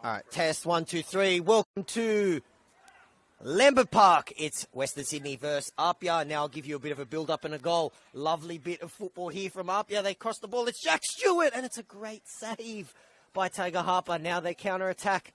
All right, test 1, 2, 3. Welcome to Lambert Park. It's Western Sydney versus APIA. Now I'll give you a bit of a build-up and a goal. Lovely bit of football here from APIA. They cross the ball. It's Jack Stewart, and it's a great save by Tager Harper. Now they counter-attack.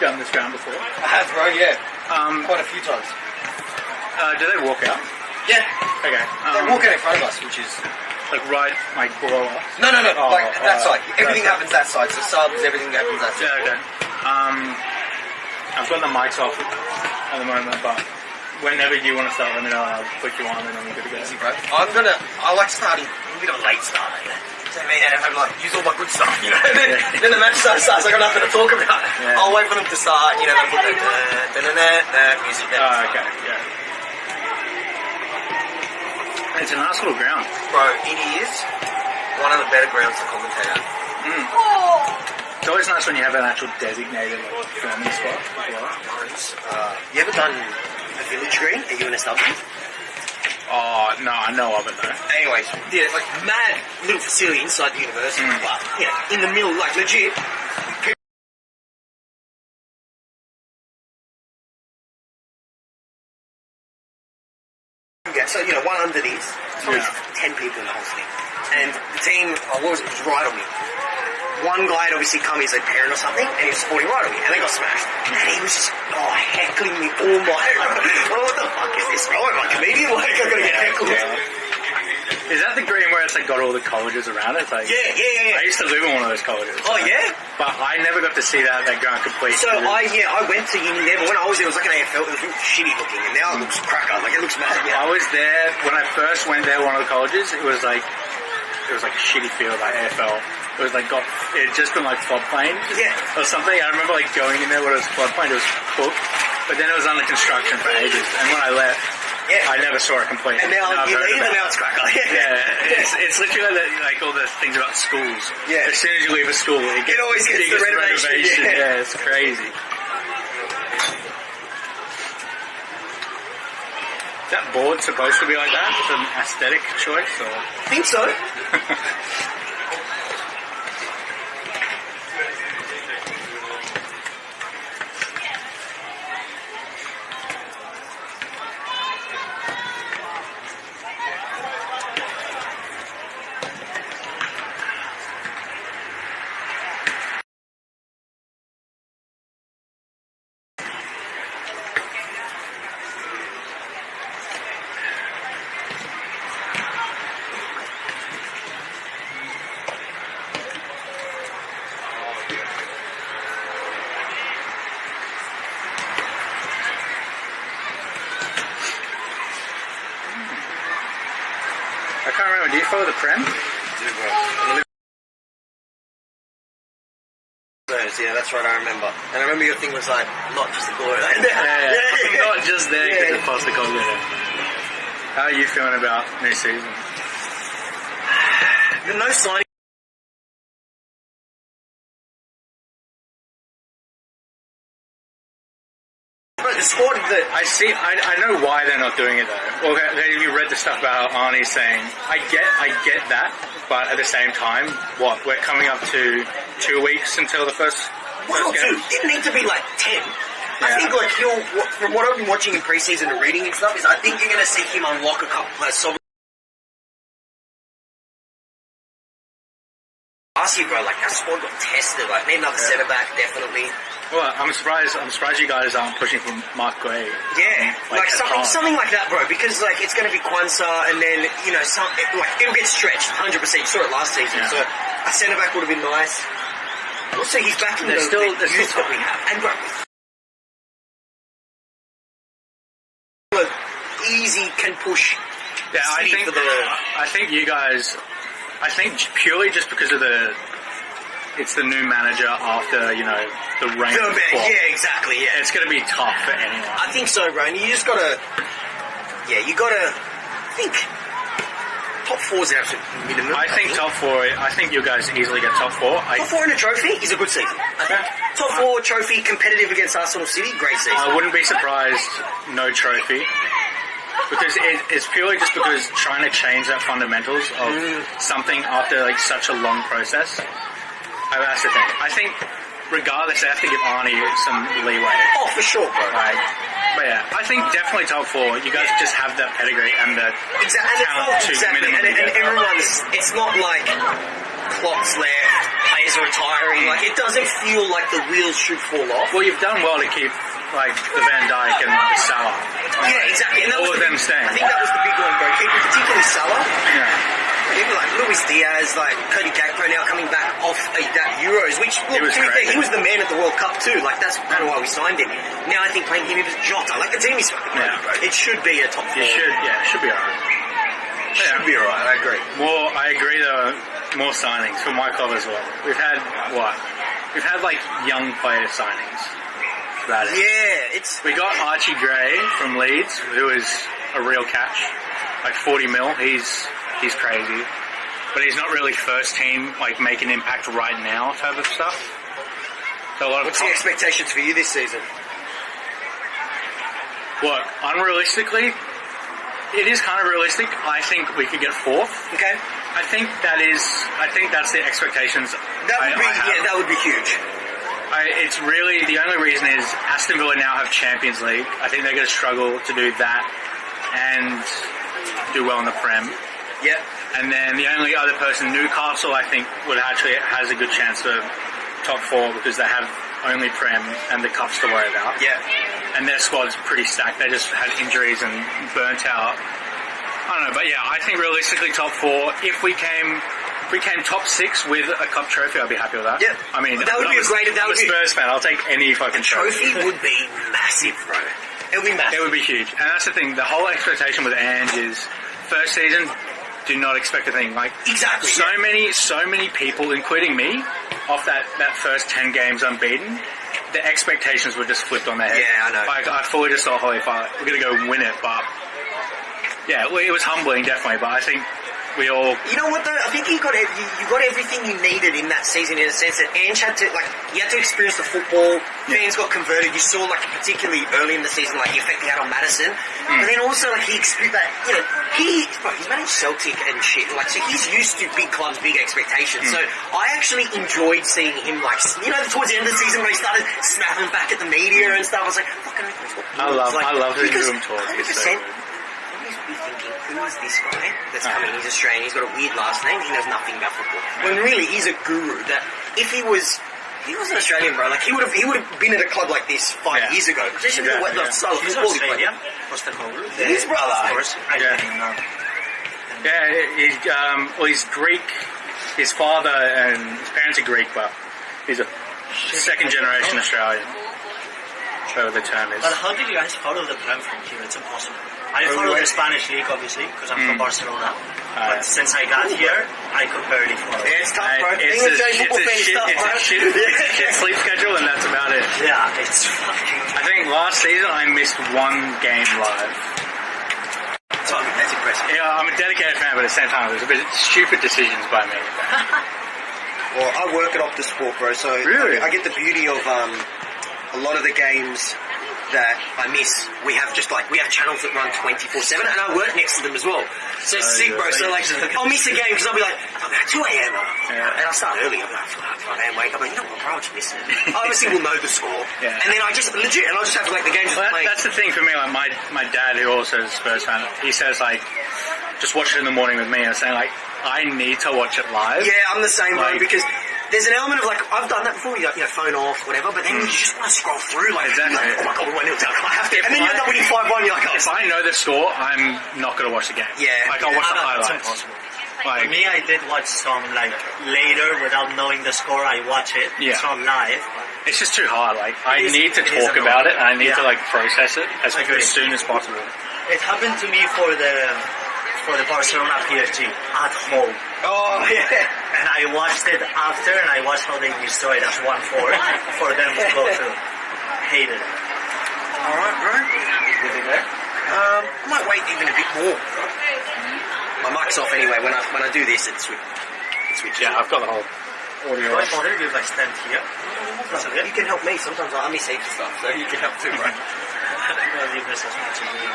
Done this ground before? I have, bro, yeah. Quite a few times. Do they walk out? Yeah. Okay. They walk out in front of us, which is... Like right, like below us? No. That side. Everything happens that side. So subs, everything happens that side. Yeah, okay. I've got the mics off at the moment, but whenever you want to start, let me know and I'll put you on and then we're good to go. Easy, bro. I like starting a bit of a late start like that. So I mean, and I'm like, use all my good stuff, you know. Then the match starts, I got nothing to talk about. Yeah. I'll wait for them to start, you know, they'll put that music there. Oh, okay, yeah. It's a nice little ground. Bro, it is one of the better grounds to commentate at. It's always nice when you have an actual designated filming spot. You ever done the Village Green at UNSW? Oh, no, I know of it though. Anyways, yeah, like mad little facility inside the university. But, you know, in the middle, like legit. Yeah, so, you know, one under this, probably 10 people in the whole thing. And the team, it was right on me. One guy had obviously come, he's a parent or something, and he was supporting right on me, and they got smashed. And he was just, heckling me all night. What the fuck is this, bro? Am I a comedian? Like, I'm gonna get heckled. Yeah. Is that the green where it's like got all the colleges around it? Like, yeah. I used to live in one of those colleges. Oh, yeah? But I never got to see that ground complete. So I went to uni there, but when I was there, it was like an AFL, it was real shitty looking, and now it looks cracker, like it looks mad. Yeah. I was there, when I first went there, one of the colleges, it was like a shitty field, like AFL. It was like it had just been like floodplain or something. I remember like going in there when it was floodplain, it was cooked, but then it was under construction for ages. And when I left, I never saw it complete. And now you leave and now it's cracker. It's literally like all the things about schools. Yeah. As soon as you leave a school, it always gets the renovation. Yeah, it's crazy. Is that board supposed to be like that? It's an aesthetic choice, or? I think so. I can't remember. Do you follow the Prem? Euros. Yeah, that's right. I remember. And I remember your thing was like, not just the goal. Not just there because of Postecoglou. How are you feeling about new season? The no signing. The squad that I know why they're not doing it though. Well, have you read the stuff about Arnie saying, I get that, but at the same time, we're coming up to 2 weeks until the first game? It didn't need to be like 10. I think like from what I've been watching in preseason and reading and stuff, is I think you're going to see him unlock a couple players. So last year, bro, like that squad got tested. Like need another centre back, definitely. Well, I'm surprised you guys aren't pushing for Mark Gray. Yeah, like something like that, bro. Because like it's going to be Kwanzaa, and then it'll get stretched 100%. You saw it last season, so a centre back would have been nice. Also, he's back in the youth that we have, and bro, easy can push. Yeah, I think you guys. I think purely just because of it's the new manager after, the reign of sport. Yeah, exactly, yeah. It's going to be tough for anyone. I think so, bro. And you just got to... Yeah, you got to think... Top 4 is an absolute minimum. I think top 4... I think you guys easily get top 4. Top 4 in a trophy is a good season. I think. Top 4 trophy competitive against Arsenal City, great season. I wouldn't be surprised no trophy. Because it's purely just because trying to change that fundamentals of something after like such a long process. That's the thing. I think regardless, they have to give Arnie some leeway. Oh, for sure, bro. But yeah, I think definitely top 4. You guys just have that pedigree and the talent to minimally. And everyone's... It's not like Klopp's left, players are retiring. Like, it doesn't feel like the wheels should fall off. Well, you've done well to keep like the Van Dijk and the Salah. Yeah, exactly. And all of them staying. I think that was the big one, bro. Particularly Salah. Yeah. Even like Luis Diaz, like Cody Gakpo now coming back off that Euros, which look, he was the man at the World Cup too. Like that's kind of why we signed him. Now I think playing him with Jota, like the team is fucking ready, bro. It should be a top 4. It should be alright. Should be alright. I agree. I agree though. More signings for my club as well. We've had like young player signings. We got Archie Gray from Leeds, who is a real catch, like 40 mil. He's crazy, but he's not really first team, like make an impact right now type of stuff. So what's the expectations for you this season? Look, unrealistically, it is kind of realistic. I think we could get 4th. Okay. I think that's the expectations. That would be huge. It's really the only reason is Aston Villa now have Champions League. I think they're going to struggle to do that and do well in the Prem. Yeah. And then the only other person, Newcastle, I think has a good chance for top 4 because they have only Prem and the Cups to worry about. Yeah. And their squad's pretty stacked. They just had injuries and burnt out. I don't know, but yeah, I think realistically top 4. If we came top 6 with a cup trophy, I'd be happy with that. Yeah. I mean, that would be a great... I'm a Spurs fan. I'll take any fucking trophy. Would be massive, bro. It would be massive. It would be huge. And that's the thing. The whole expectation with Ange is first season, do not expect a thing. Like exactly. So many people, including me, off that first 10 games unbeaten, the expectations were just flipped on their head. Yeah, I know. Like I fully just thought, holy fuck, we're gonna go win it. But yeah, it was humbling, definitely. But I think we all... You know what though? I think you got everything you needed in that season in a sense that Ange had to, like, you had to experience the football, fans got converted, you saw, like, particularly early in the season, like, the effect he had on Maddison, but then also, like, he experienced that, he's managed Celtic and shit, like, so he's used to big clubs, big expectations, so I actually enjoyed seeing him, like, towards the end of the season when he started snapping back at the media and stuff, I was like, fucking I love his room talk, it's so good. Be thinking, who is this guy that's coming? He's Australian, he's got a weird last name, he knows nothing about football. When really he's a guru that if he was an Australian, bro, like he would have been at a club like this 5 years ago. Just the style of football he played. Postecoglou. His brother. Of course. He's Greek. His father and his parents are Greek, but he's a second generation Australian. So the term is. But how did you guys follow the Prem from here? It's impossible. I follow the Spanish league, obviously, because I'm from Barcelona. But since I got here, I could barely follow. Yeah, it's tough, bro. It's a shit sleep schedule, and that's about it. Yeah, it's fucking... I think last season I missed one game live. So that's impressive. Yeah, I'm a dedicated fan, but at the same time, it was a bit stupid decisions by me. Well, I work at Optus Sport, bro, so Really? I get the beauty of a lot of the games that I miss. We have channels that run 24/7, and I work next to them as well. So it's sick, bro. So like, I'll miss a game because I'll be like, oh, 2 a.m. And I'll start early. I'll be like, 5 a.m. wake up. I'm like, you know what, bro, I'll just miss it. I obviously will know the score, and then I just legit, and I'll just have to like the games. That's the thing for me. Like my dad, who also is a Spurs fan, he says like, just watch it in the morning with me. And saying like, I need to watch it live. Yeah, I'm the same, bro, Like- because there's an element of like, I've done that before, you know, phone off, whatever, but then you just want to scroll through, like, Exactly. you're like, oh my god, we're 1-0 down, I have to. And then you end up winning 5-1, you're like, oh, If I know the score, I'm not going to watch the game. Yeah. Like, I'll watch the It's highlights. impossible. Like, For me, I did watch some like later without knowing the score. I watch it. Yeah. It's not live. it's just too hard. Like, I It is- need to it is talk about it, and I need to, Yeah. like, process it as Agreed. soon as possible. It happened to me for the Barcelona PSG at home. oh, yeah. And I watched it after, and I watched how they destroyed us 1-4 for them to go through. Hated it. Alright, bro. I might wait even a bit more. My mic's off anyway, when I do this, it switches. Yeah, I've got the whole audio Do I off. bother if I stand here? So you can help me, sometimes I miss heaps of stuff, so you can help too, bro. I'll leave this as much as you.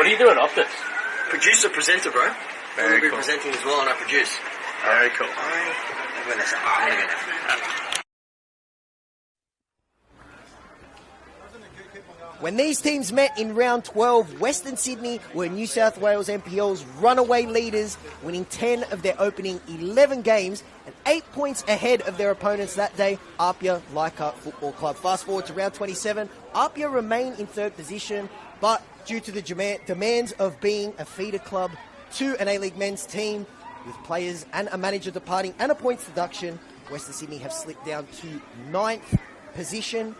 What do you do at Optus? Producer, presenter, bro. Very I'll be cool. presenting as well, and I produce. Very cool. I'm gonna go now. When these teams met in round 12, Western Sydney were New South Wales NPL's runaway leaders, winning 10 of their opening 11 games and 8 points ahead of their opponents that day, APIA Leichhardt Football Club. Fast forward to round 27, APIA remain in third position, but due to the demands of being a feeder club to an A-League men's team, with players and a manager departing and a points deduction, Western Sydney have slipped down to 9th position,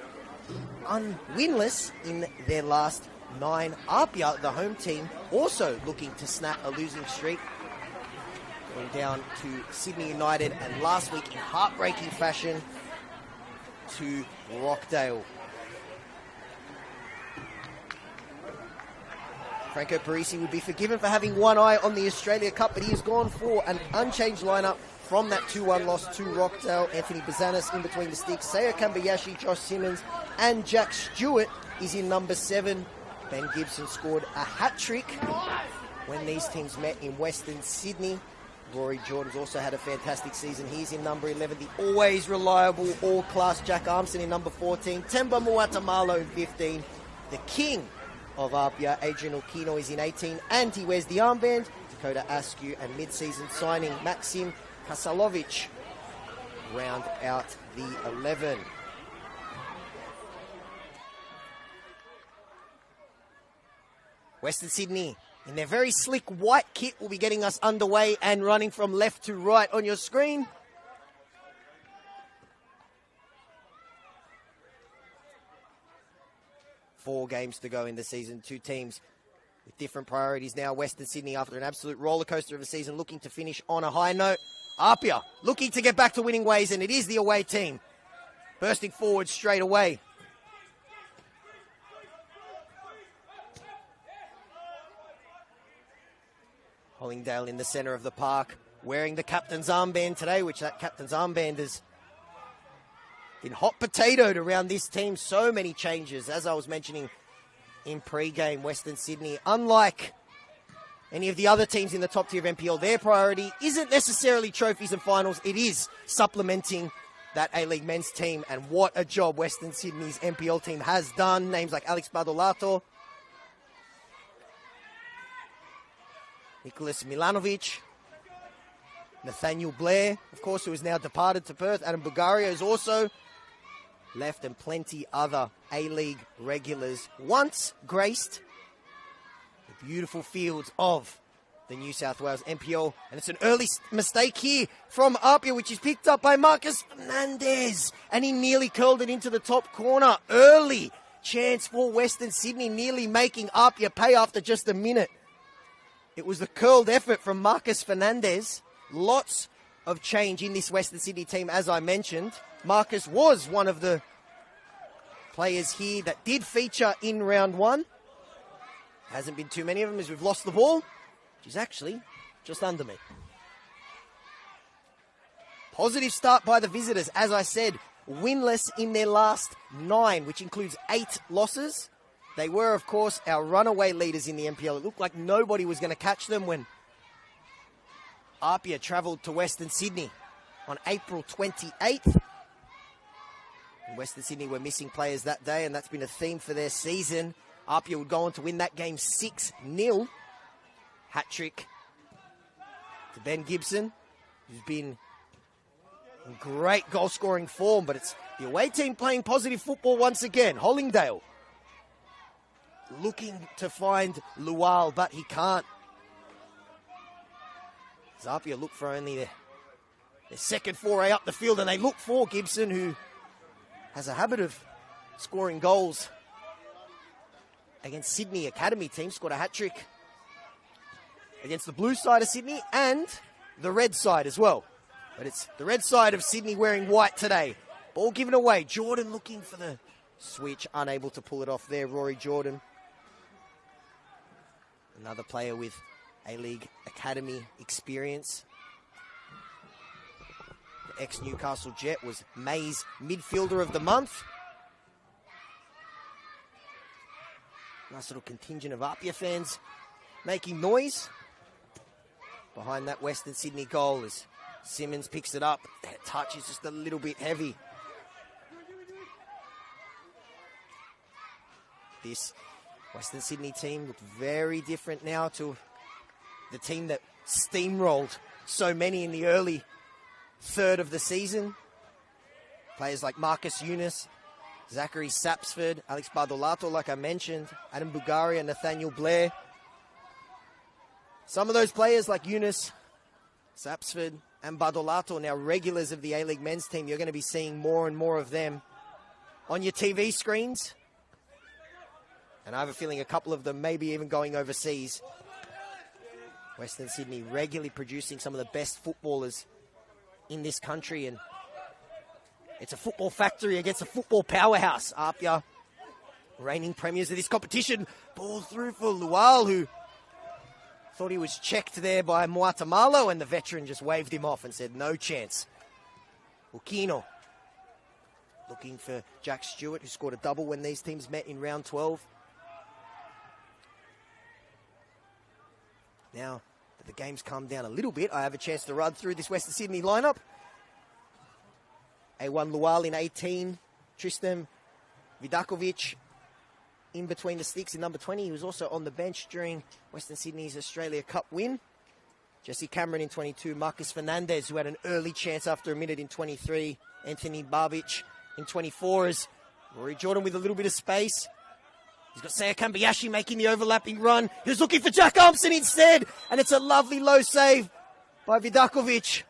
unwinless in their last 9. APIA, the home team, also looking to snap a losing streak, going down to Sydney United and last week in heartbreaking fashion to Rockdale. Franco Parisi would be forgiven for having one eye on the Australia Cup, but he has gone for an unchanged lineup from that 2-1 loss to Rockdale. Anthony Bazanis in between the sticks. Seiya Kambayashi, Josh Simmons, and Jack Stewart is in number 7. Ben Gibson scored a hat-trick when these teams met in Western Sydney. Rory Jordan's also had a fantastic season. He's in number 11. The always reliable, all-class Jack Armstrong in number 14. Temba Muatamalo in 15. The king of APIA, Adrian Okino, is in 18, and he wears the armband. Dakota Askew and mid-season signing Maxim Kasalovic round out the 11. Western Sydney, in their very slick white kit, will be getting us underway and running from left to right on your screen. Four games to go in the season. Two teams with different priorities now. Western Sydney, after an absolute roller coaster of a season, looking to finish on a high note. APIA looking to get back to winning ways, and it is the away team bursting forward straight away. Hollingdale in the centre of the park, wearing the captain's armband today, which that captain's armband has been hot potatoed around this team. So many changes, as I was mentioning in pre-game. Western Sydney, unlike any of the other teams in the top tier of NPL, their priority isn't necessarily trophies and finals. It is supplementing that A-League men's team, and what a job Western Sydney's NPL team has done. Names like Alex Badolato, Nicholas Milanovic, Nathaniel Blair, of course, who is now departed to Perth. Adam Bulgaria is also left, and plenty other A-League regulars once graced the beautiful fields of the New South Wales NPL. And it's an early mistake here from APIA, which is picked up by Marcus Fernandez, and he nearly curled it into the top corner. Early chance for Western Sydney, nearly making APIA pay after just a minute. It was the curled effort from Marcus Fernandez. Lots of change in this Western Sydney team, as I mentioned. Marcus was one of the players here that did feature in round one. Hasn't been too many of them as we've lost the ball, which is actually just under me. Positive start by the visitors. As I said, winless in their last 9, which includes 8 losses. They were, of course, our runaway leaders in the NPL. It looked like nobody was going to catch them when APIA travelled to Western Sydney on April 28th. And Western Sydney were missing players that day, and that's been a theme for their season. APIA would go on to win that game 6-0. Hat-trick to Ben Gibson, who's been in great goal-scoring form, but it's the away team playing positive football once again. Hollingdale looking to find Lual, but he can't. APIA look for only their second foray up the field, and they look for Gibson, who has a habit of scoring goals against Sydney Academy team. Scored a hat-trick against the blue side of Sydney and the red side as well. But it's the red side of Sydney wearing white today. Ball given away. Jordan looking for the switch, unable to pull it off there. Rory Jordan. Another player with A-League Academy experience. The ex-Newcastle Jet was May's midfielder of the month. Nice little contingent of APIA fans making noise behind that Western Sydney goal as Simmons picks it up. That touch is just a little bit heavy. This Western Sydney team looked very different now to the team that steamrolled so many in the early third of the season. Players like Marcus Yunus, Zachary Sapsford, Alex Badolato, like I mentioned, Adam Bugaria, Nathaniel Blair. Some of those players like Yunus, Sapsford, and Badolato, now regulars of the A-League men's team. You're going to be seeing more and more of them on your TV screens. And I have a feeling a couple of them may be even going overseas. Western Sydney regularly producing some of the best footballers in this country, and it's a football factory against a football powerhouse. APIA, reigning premiers of this competition. Ball through for Lual, who thought he was checked there by Muatamalo, and the veteran just waved him off and said, no chance. Ukino looking for Jack Stewart, who scored a double when these teams met in round 12. Now that the game's calmed down a little bit, I have a chance to run through this Western Sydney lineup. A1 Lual in 18, Tristan Vidakovic in between the sticks in number 20. He was also on the bench during Western Sydney's Australia Cup win. Jesse Cameron in 22, Marcus Fernandez, who had an early chance after a minute in 23, Anthony Babic in 24, as Rory Jordan with a little bit of space. He's got Saya Kambayashi making the overlapping run. He was looking for Jack Armson instead, and it's a lovely low save by Vidakovic.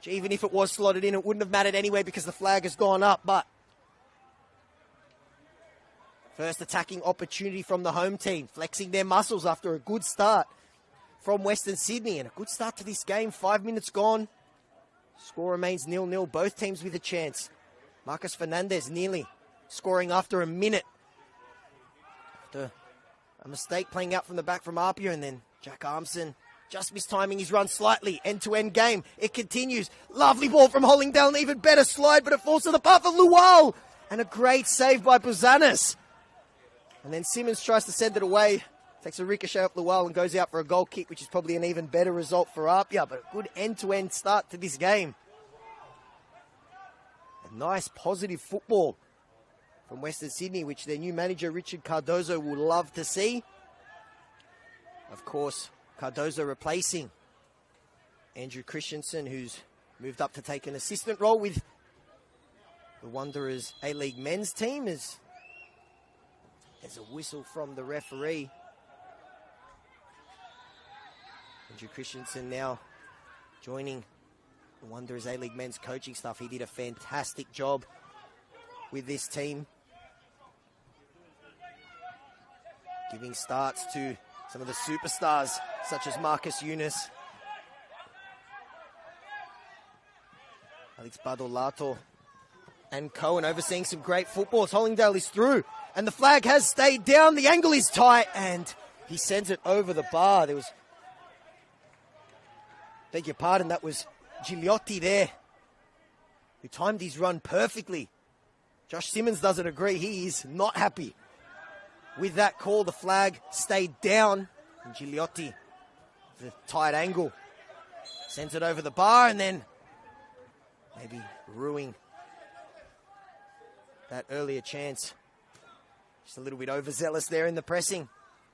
Even if it was slotted in, it wouldn't have mattered anyway because the flag has gone up, but first attacking opportunity from the home team, flexing their muscles after a good start from Western Sydney, and a good start to this game. 5 minutes gone. Score remains 0-0. Both teams with a chance. Marcus Fernandez nearly scoring after a minute. After a mistake playing out from the back from APIA, and then Jack Armson just mistiming his run slightly. End-to-end game. It continues. Lovely ball from Hollingdale. An even better slide, but it falls to the path of Lual. And a great save by Buzanis. And then Simmons tries to send it away. Takes a ricochet up Lual and goes out for a goal kick, which is probably an even better result for APIA. But a good end-to-end start to this game. A nice positive football from Western Sydney, which their new manager Richard Cardozo will love to see. Of course, Cardozo replacing Andrew Christensen, who's moved up to take an assistant role with the Wanderers A-League men's team. As there's a whistle from the referee. Andrew Christensen now joining the Wanderers A-League men's coaching staff. He did a fantastic job with this team, giving starts to Some of the superstars, such as Marcus Yunus, Alex Badolato, and Cohen overseeing some great footballs. Hollingdale is through, and the flag has stayed down. The angle is tight, and he sends it over the bar. There was, beg your pardon, that was Gigliotti there, who timed his run perfectly. Josh Simmons doesn't agree. He is not happy with that call. The flag stayed down, and Gigliotti, the tight angle, sends it over the bar, and then maybe ruining that earlier chance. Just a little bit overzealous there in the pressing,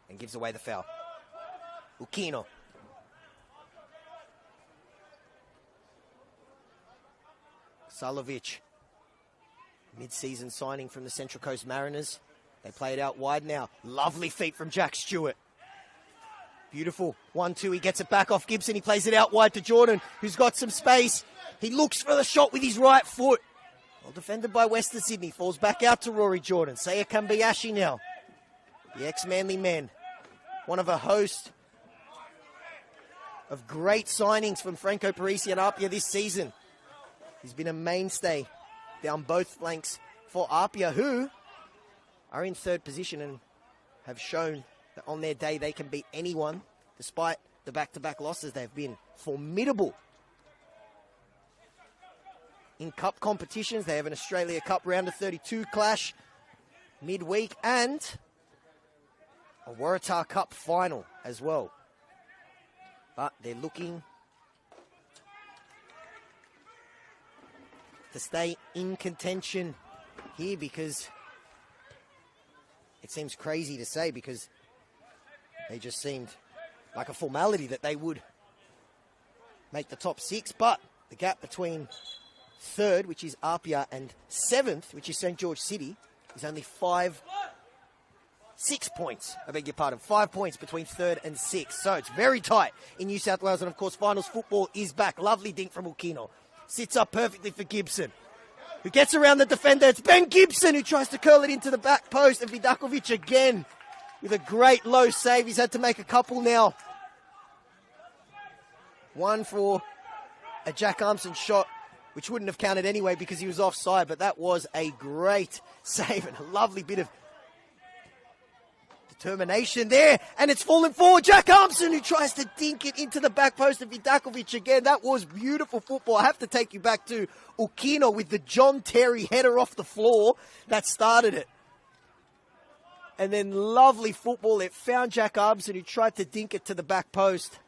and gives away the foul. Ukino. Salovic, mid-season signing from the Central Coast Mariners. They play it out wide now. Lovely feet from Jack Stewart. Beautiful. 1-2, he gets it back off Gibson. He plays it out wide to Jordan, who's got some space. He looks for the shot with his right foot. Well defended by Western Sydney. Falls back out to Rory Jordan. Seiya Kambayashi now. The ex-Manly men. One of a host of great signings from Franco Parisi and Apia this season. He's been a mainstay down both flanks for Apia, who are in third position and have shown that on their day they can beat anyone. Despite the back-to-back losses, they've been formidable in cup competitions. They have an Australia Cup round of 32 clash midweek and a Waratah Cup final as well. But they're looking to stay in contention here, because it seems crazy to say, because they just seemed like a formality that they would make the top six. But the gap between third, which is Apia, and seventh, which is St. George City, is only 6 points. I beg your pardon, 5 points between third and sixth. So it's very tight in New South Wales. And of course, finals football is back. Lovely dink from Ukino. Sits up perfectly for Gibson, who gets around the defender. It's Ben Gibson who tries to curl it into the back post, and Vidakovic again with a great low save. He's had to make a couple now. One for a Jack Armson shot, which wouldn't have counted anyway because he was offside, but that was a great save and a lovely bit of determination there, and it's fallen forward. Jack Armson, who tries to dink it into the back post of Vidakovic again. That was beautiful football. I have to take you back to Ukino with the John Terry header off the floor that started it. And then lovely football. It found Jack Armson, who tried to dink it to the back post.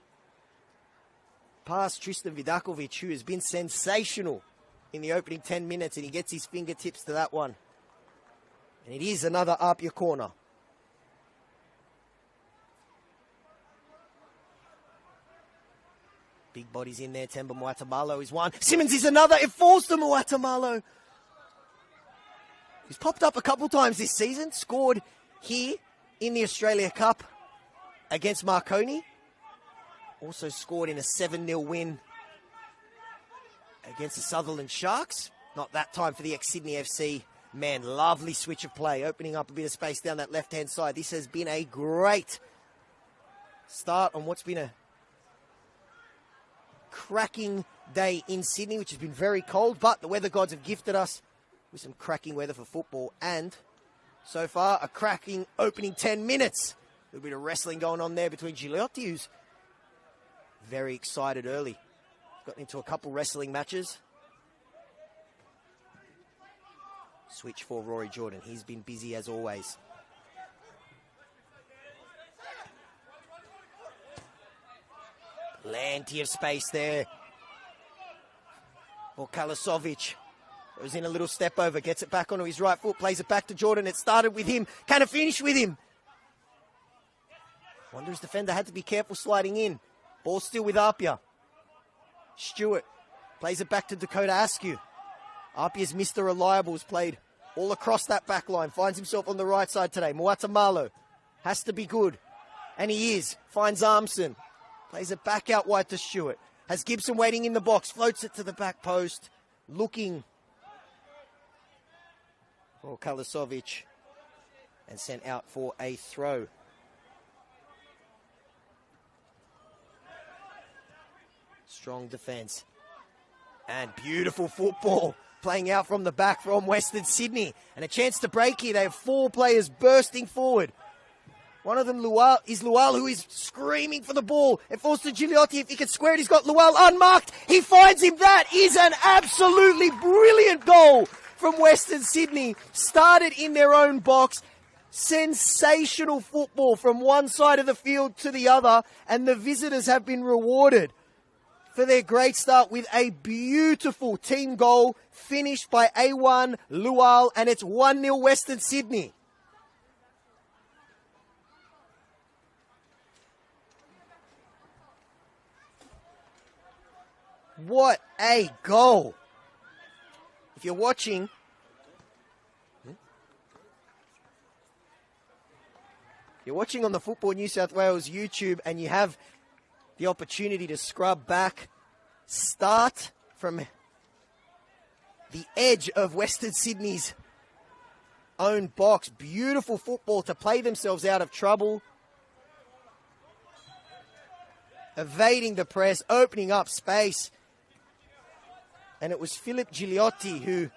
Past Tristan Vidakovic, who has been sensational in the opening 10 minutes, and he gets his fingertips to that one. And it is another Apia corner. Big bodies in there. Temba Muatamalo is one. Simmons is another. It falls to Muatamalo. He's popped up a couple times this season. Scored here in the Australia Cup against Marconi. Also scored in a 7-0 win against the Sutherland Sharks. Not that time for the ex-Sydney FC. Man, lovely switch of play. Opening up a bit of space down that left-hand side. This has been a great start on what's been a cracking day in Sydney, which has been very cold, but the weather gods have gifted us with some cracking weather for football, and so far a cracking opening 10 minutes. A little bit of wrestling going on there between Gigliotti, who's very excited early. Got into a couple wrestling matches. Switch for Rory Jordan. He's been busy as always. Plenty of space there for Kalasovic. It was in a little step over, gets it back onto his right foot, plays it back to Jordan. It started with him. Can it finish with him? Wanderers defender had to be careful sliding in. Ball still with Apia. Stewart plays it back to Dakota Askew. Apia's Mr. Reliable has played all across that back line. Finds himself on the right side today. Muatamalo has to be good. And he is. Finds Armson. Plays it back out wide to Stewart. Has Gibson waiting in the box. Floats it to the back post. Looking for Kalasovic. And sent out for a throw. Strong defence. And beautiful football playing out from the back from Western Sydney. And a chance to break here. They have 4 players bursting forward. One of them Lual, who is screaming for the ball. It falls to Gigliotti. If he can square it, he's got Lual unmarked. He finds him. That is an absolutely brilliant goal from Western Sydney. Started in their own box. Sensational football from one side of the field to the other. And the visitors have been rewarded for their great start with a beautiful team goal finished by A1 Lual. And it's 1-0 Western Sydney. What a goal. If you're watching, on the Football New South Wales YouTube and you have the opportunity to scrub back, start from the edge of Western Sydney's own box. Beautiful football to play themselves out of trouble. Evading the press, opening up space. And it was Philip Gigliotti who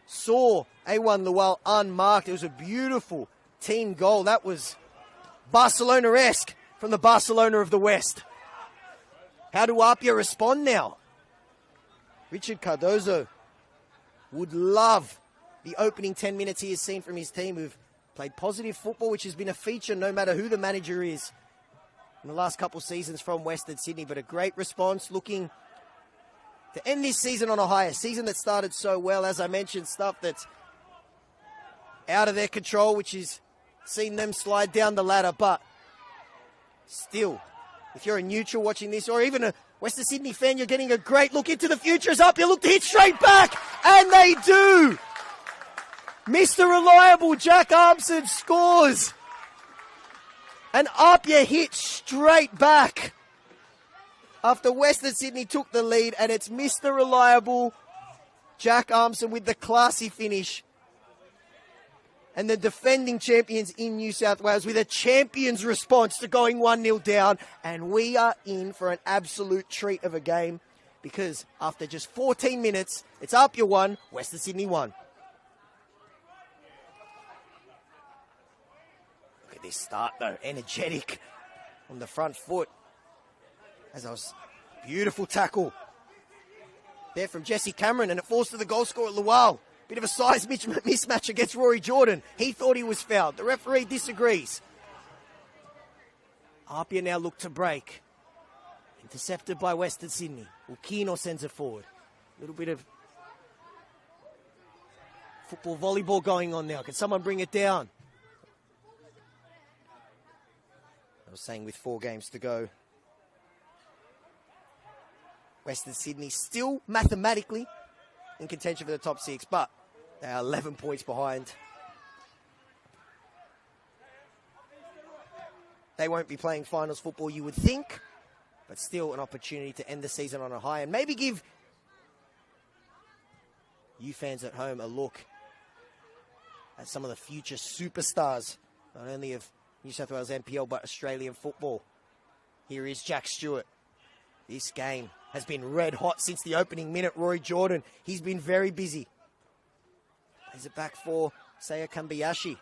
saw A1 Lual unmarked. It was a beautiful team goal. That was Barcelona-esque from the Barcelona of the West. How do APIA respond now? Richard Cardozo would love the opening 10 minutes he has seen from his team, who've played positive football, which has been a feature no matter who the manager is in the last couple seasons from Western Sydney. But a great response, looking to end this season on a high. A season that started so well, as I mentioned, stuff that's out of their control, which is seen them slide down the ladder. But still, if you're a neutral watching this, or even a Western Sydney fan, you're getting a great look into the future as APIA look to hit straight back, and they do. Mr. Reliable Jack Armson scores. And APIA hit straight back after Western Sydney took the lead, and it's Mr. Reliable Jack Armson with the classy finish. And the defending champions in New South Wales with a champion's response to going 1-0 down. And we are in for an absolute treat of a game, because after just 14 minutes, it's APIA 1, Western Sydney 1. Look at this start though, energetic on the front foot. Beautiful tackle there from Jesse Cameron, and it falls to the goal scorer, Lual. Bit of a size mismatch against Rory Jordan. He thought he was fouled. The referee disagrees. APIA now look to break. Intercepted by Western Sydney. Ukino sends it forward. A little bit of football volleyball going on now. Can someone bring it down? I was saying with 4 games to go, Western Sydney still mathematically in contention for the top 6, but they are 11 points behind. They won't be playing finals football, you would think, but still an opportunity to end the season on a high and maybe give you fans at home a look at some of the future superstars, not only of New South Wales NPL, but Australian football. Here is Jack Stewart. This game has been red hot since the opening minute. Rory Jordan, he's been very busy. Plays it back for Seiya Kambayashi.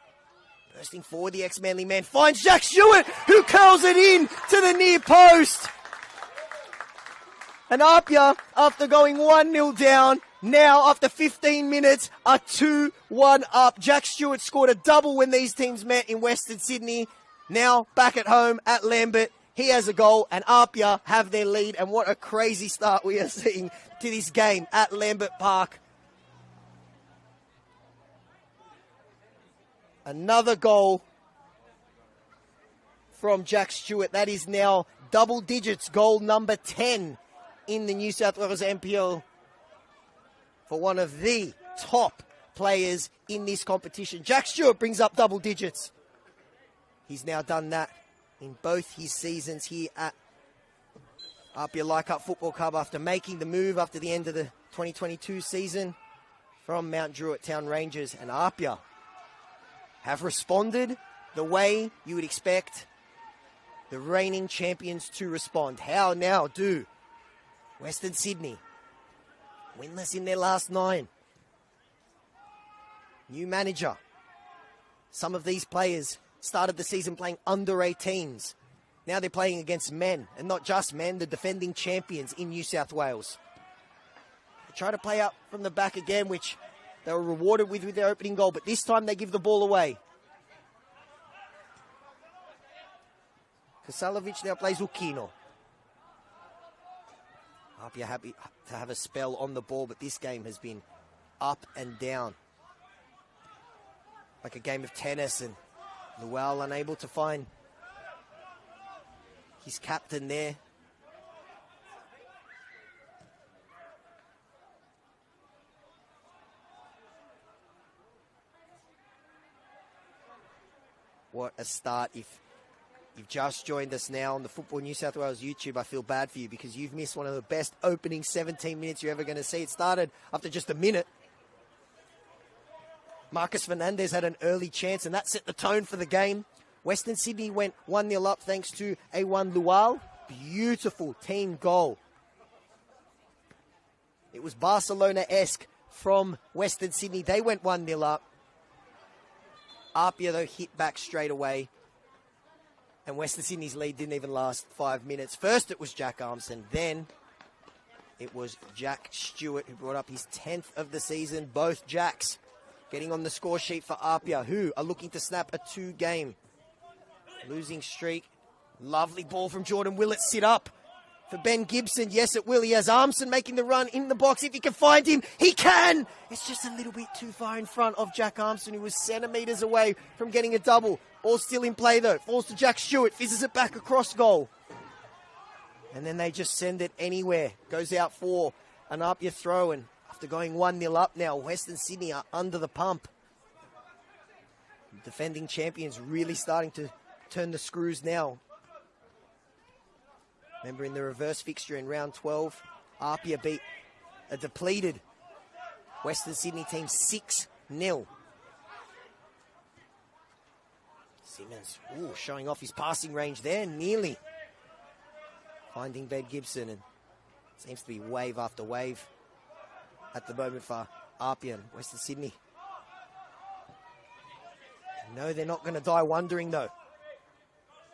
Bursting forward, the ex-Manly man finds Jack Stewart, who curls it in to the near post. And APIA, after going 1-0 down, now after 15 minutes, are 2-1 up. Jack Stewart scored a double when these teams met in Western Sydney. Now back at home at Lambert. He has a goal, and APIA have their lead. And what a crazy start we are seeing to this game at Lambert Park. Another goal from Jack Stewart. That is now double digits, goal number 10 in the New South Wales NPL for one of the top players in this competition. Jack Stewart brings up double digits. He's now done that in both his seasons here at APIA Leichhardt Football Club after making the move after the end of the 2022 season from Mount Druitt Town Rangers. And APIA have responded the way you would expect the reigning champions to respond. How now do Western Sydney, winless in their last 9. New manager. Some of these players started the season playing under 18s. Now they're playing against men, and not just men, the defending champions in New South Wales. They try to play up from the back again, which they were rewarded with their opening goal, but this time they give the ball away. Kasalovic now plays Ukino. APIA happy to have a spell on the ball, but this game has been up and down. Like a game of tennis, and Lual unable to find his captain there. What a start. If you've just joined us now on the Football New South Wales YouTube, I feel bad for you because you've missed one of the best opening 17 minutes you're ever going to see. It started after just a minute. Marcus Fernandez had an early chance, and that set the tone for the game. Western Sydney went 1-0 up thanks to A1 Lual. Beautiful team goal. It was Barcelona-esque from Western Sydney. They went 1-0 up. APIA, though, hit back straight away. And Western Sydney's lead didn't even last 5 minutes. First it was Jack Armson, then it was Jack Stewart who brought up his 10th of the season. Both Jacks getting on the score sheet for APIA, who are looking to snap a 2-game losing streak. Lovely ball from Jordan. Will it sit up for Ben Gibson? Yes, it will. He has Armson making the run in the box. If he can find him, he can! It's just a little bit too far in front of Jack Armson, who was centimetres away from getting a double. All still in play, though. Falls to Jack Stewart. Fizzes it back across goal. And then they just send it anywhere. Goes out for an APIA throw, and after going 1-0 up now, Western Sydney are under the pump. Defending champions really starting to turn the screws now. Remember, in the reverse fixture in round 12, APIA beat a depleted Western Sydney team 6-0. Simmons, showing off his passing range there, nearly finding Ben Gibson, and seems to be wave after wave at the moment for APIA and Western Sydney. No, they're not going to die wondering, though.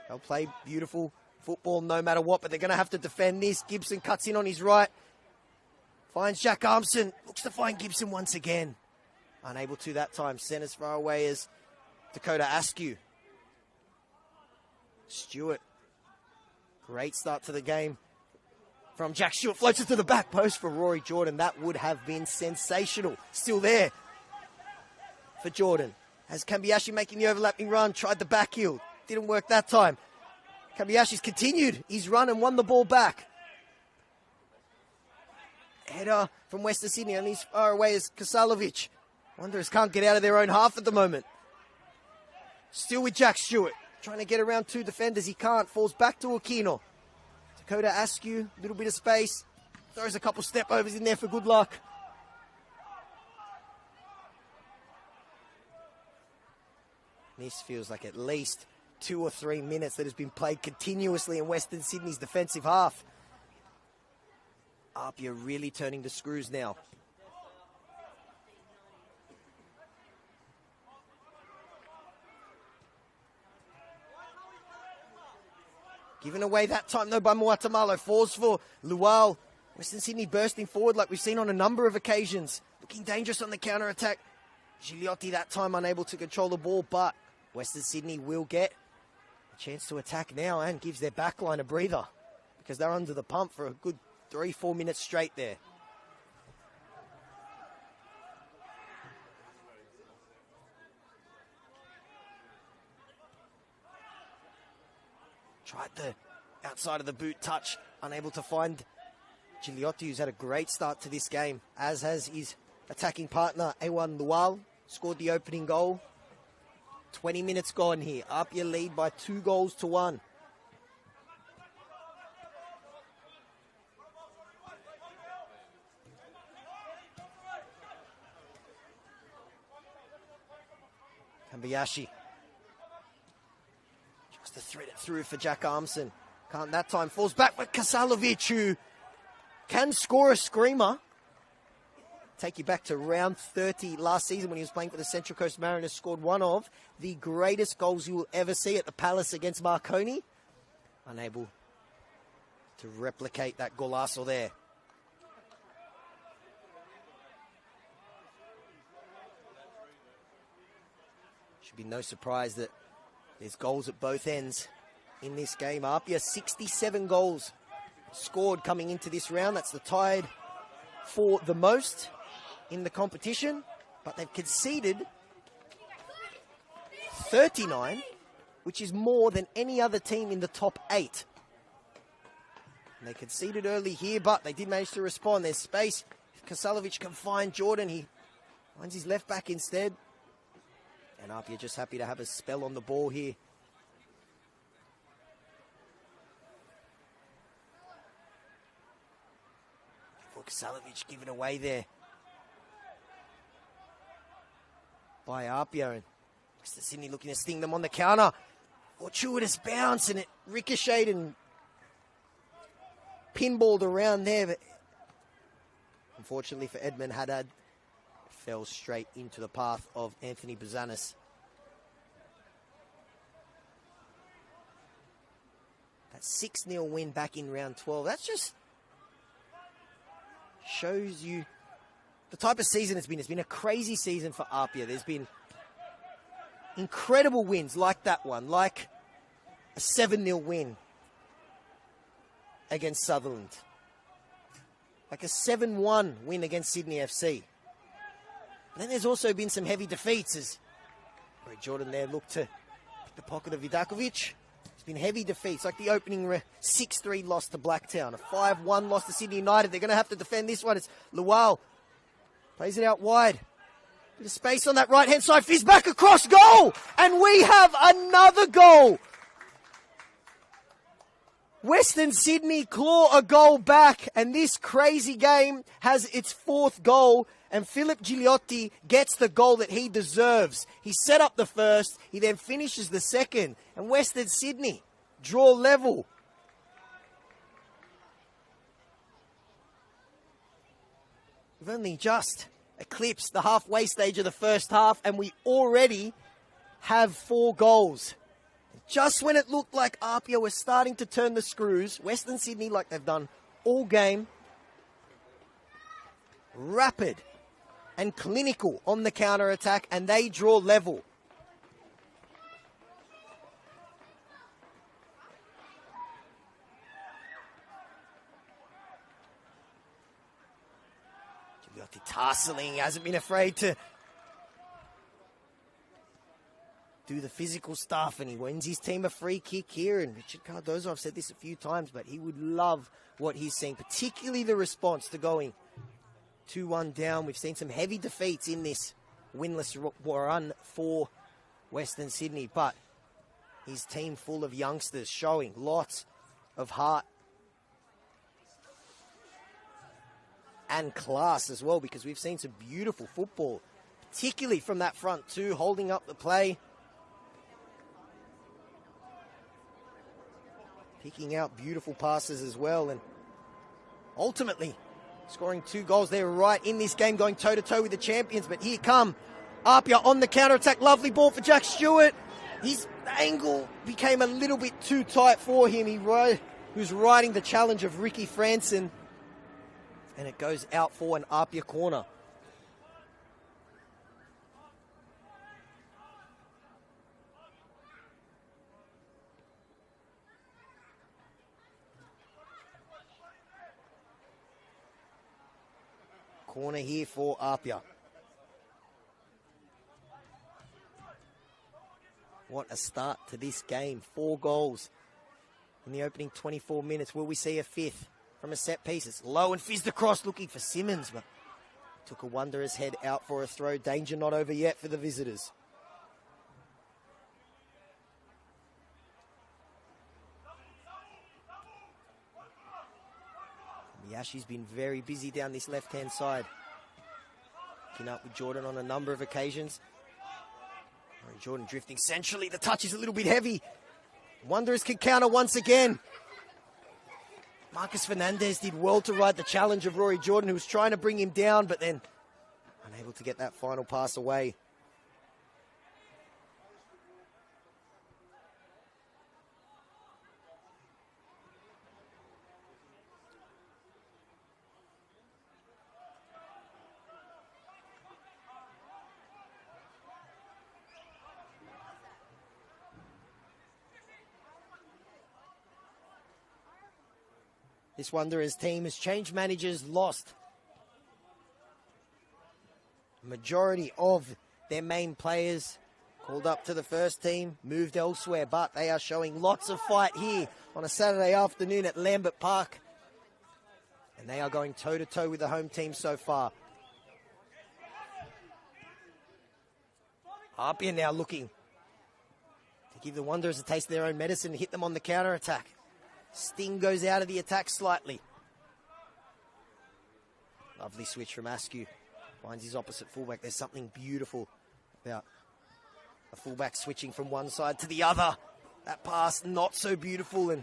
They'll play beautiful football no matter what, but they're going to have to defend this. Gibson cuts in on his right. Finds Jack Armson. Looks to find Gibson once again. Unable to that time. Sent as far away as Dakota Askew. Stewart. Great start to the game from Jack Stewart. Floats it to the back post for Rory Jordan. That would have been sensational. Still there for Jordan. As Kambiashi making the overlapping run. Tried the back heel. Didn't work that time. Kambiashi's continued his run and won the ball back. Header from Western Sydney, only as far away as Kasalovic. Wanderers can't get out of their own half at the moment. Still with Jack Stewart. Trying to get around 2 defenders. He can't. Falls back to Aquino. Dakota Askew, a little bit of space. Throws a couple step overs in there for good luck. This feels like at least 2 or 3 minutes that has been played continuously in Western Sydney's defensive half. APIA really turning the screws now. Given away that time though by Muatamalo. Falls for Lual. Western Sydney bursting forward like we've seen on a number of occasions. Looking dangerous on the counter-attack. Gigliotti that time unable to control the ball, but Western Sydney will get a chance to attack now and gives their backline a breather because they're under the pump for a good 3-4 minutes straight there. Tried the outside of the boot touch, unable to find Gigliotti, who's had a great start to this game, as has his attacking partner, A1 Lual. Scored the opening goal. 20 minutes gone here. APIA lead by 2-1. Kambiashi. Just a threat at through for Jack Armson. Can't that time. Falls back with Kasalovic, who can score a screamer. Take you back to round 30 last season when he was playing for the Central Coast Mariners. Scored one of the greatest goals you will ever see at the Palace against Marconi. Unable to replicate that golazo there. Should be no surprise that there's goals at both ends in this game. APIA 67 goals scored coming into this round. That's the tied for the most in the competition, but they've conceded 39, which is more than any other team in the top 8. And they conceded early here, but they did manage to respond. There's space. If Kasalovic can find Jordan, he finds his left back instead. And APIA just happy to have a spell on the ball here. For Kasalovic given away there by APIA, and Mr. Sydney looking to sting them on the counter. Fortuitous bounce, and it ricocheted and pinballed around there, but unfortunately for Edmund Haddad, fell straight into the path of Anthony Bazanis. That 6-0 win back in round 12, that just shows you the type of season it's been. It's been a crazy season for APIA. There's been incredible wins like that one, like a 7-0 win against Sutherland, like a 7-1 win against Sydney FC. But then there's also been some heavy defeats, as Jordan there looked to pick the pocket of Vidakovic. It's been heavy defeats, like the opening 6-3 loss to Blacktown, a 5-1 loss to Sydney United. They're going to have to defend this one. It's Luau. Plays it out wide. Bit of space on that right-hand side. Fizz back across, goal! And we have another goal. Western Sydney claw a goal back, and this crazy game has its 4th goal, and Philip Gigliotti gets the goal that he deserves. He set up the first, he then finishes the second, and Western Sydney draw level. We've only just eclipsed the halfway stage of the first half, and we already have 4 goals. Just when it looked like APIA was starting to turn the screws, Western Sydney, like they've done all game, rapid and clinical on the counter-attack, and they draw level. Gigliotti tasseling, hasn't been afraid to do the physical stuff, and he wins his team a free kick here. And Richard Cardozo, I've said this a few times, but he would love what he's seeing, particularly the response to going 2-1 down. We've seen some heavy defeats in this winless run for Western Sydney, but his team full of youngsters showing lots of heart and class as well, because we've seen some beautiful football, particularly from that front two, holding up the play, picking out beautiful passes as well, and ultimately scoring 2 goals there right in this game, going toe-to-toe with the champions. But here come APIA on the counter-attack. Lovely ball for Jack Stewart. His angle became a little bit too tight for him. He was riding the challenge of Ricky Franson, and it goes out for an APIA corner. Corner here for APIA. What a start to this game. 4 goals in the opening 24 minutes. Will we see a 5th from a set piece? It's low and fizzed across, looking for Simmons, but took a wondrous head out for a throw. Danger not over yet for the visitors. Yashi's been very busy down this left-hand side. Picking up with Jordan on a number of occasions. Jordan drifting centrally. The touch is a little bit heavy. Wanderers can counter once again. Marcus Fernandez did well to ride the challenge of Rory Jordan, who was trying to bring him down, but then unable to get that final pass away. This Wanderers team has changed managers, lost majority of their main players, called up to the first team, moved elsewhere, but they are showing lots of fight here on a Saturday afternoon at Lambert Park. And they are going toe-to-toe with the home team so far. APIA now looking to give the Wanderers a taste of their own medicine and hit them on the counter-attack. Sting goes out of the attack slightly. Lovely switch from Askew. Finds his opposite fullback. There's something beautiful about a fullback switching from one side to the other. That pass not so beautiful, and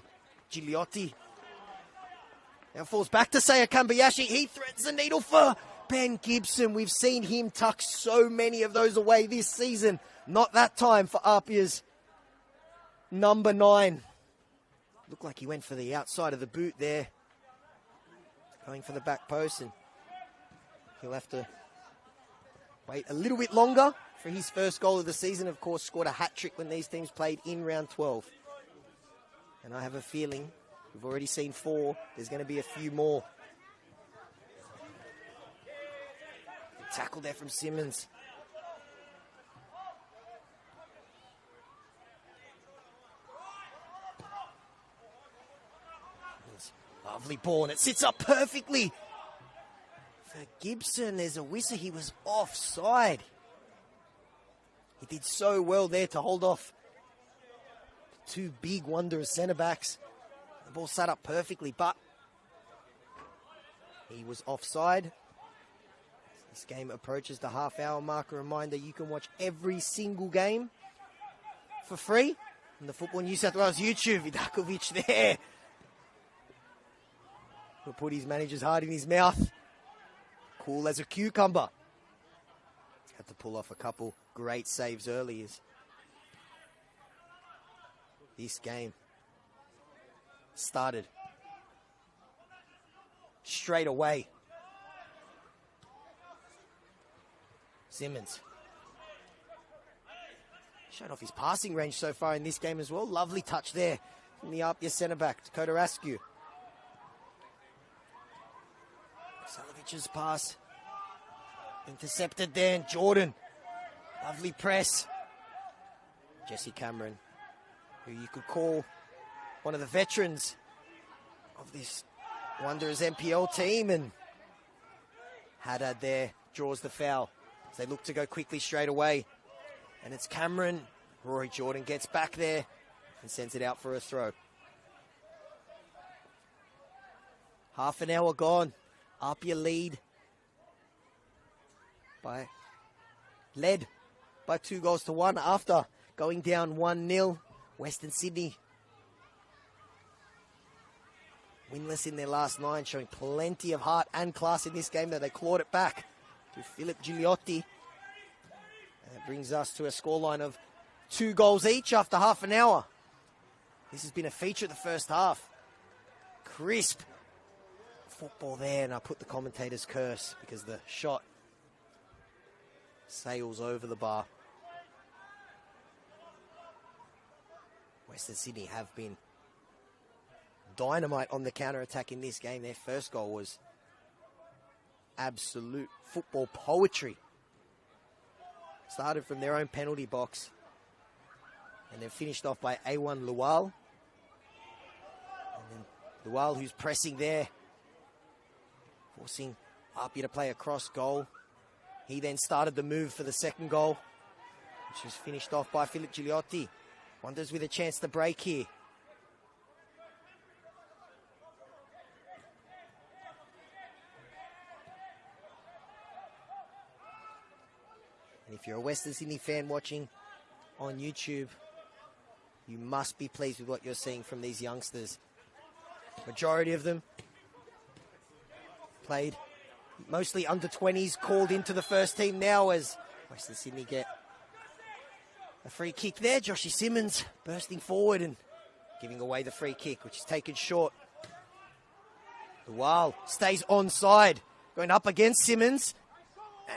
Gigliotti now falls back to Saya Kambayashi. He threads the needle for Ben Gibson. We've seen him tuck so many of those away this season. Not that time for APIA's number 9. Looked like he went for the outside of the boot there. Going for the back post, and he'll have to wait a little bit longer for his first goal of the season. Of course, scored a hat-trick when these teams played in round 12. And I have a feeling we've already seen 4. There's going to be a few more. Good tackle there from Simmons. Lovely ball, and it sits up perfectly for Gibson. There's a whistle. He was offside. He did so well there to hold off the 2 big Wanderers centre-backs. The ball sat up perfectly, but he was offside. This game approaches the half-hour mark. A reminder, you can watch every single game for free on the Football New South Wales YouTube. Vidakovic there. He'll put his manager's heart in his mouth. Cool as a cucumber. Had to pull off a couple great saves early as this game started straight away. Simmons showed off his passing range so far in this game as well. Lovely touch there from the APIA centre-back, Dakota Askew. Salovic's pass intercepted there, and Jordan. Lovely press. Jesse Cameron, who you could call one of the veterans of this Wanderers NPL team, and Haddad there draws the foul as they look to go quickly straight away. And it's Cameron. Rory Jordan gets back there and sends it out for a throw. Half an hour gone. APIA led by 2-1 after going down 1-0. Western Sydney winless in their last 9, showing plenty of heart and class in this game, though they clawed it back to Philip Gigliotti. And it brings us to a scoreline of 2 goals each after half an hour. This has been a feature of the first half. Crisp football there, and I put the commentator's curse because the shot sails over the bar. Western Sydney have been dynamite on the counter-attack in this game. Their first goal was absolute football poetry. Started from their own penalty box and then finished off by A1 Lual. And then Lual, who's pressing there, forcing APIA to play a cross goal. He then started the move for the second goal, which was finished off by Philip Gigliotti. Wanderers with a chance to break here. And if you're a Western Sydney fan watching on YouTube, You must be pleased with what you're seeing from these youngsters. Majority of them played mostly under 20s, called into the first team now as Western Sydney get a free kick there. Joshy Simmons bursting forward and giving away the free kick, which is taken short. Lual stays onside, going up against Simmons,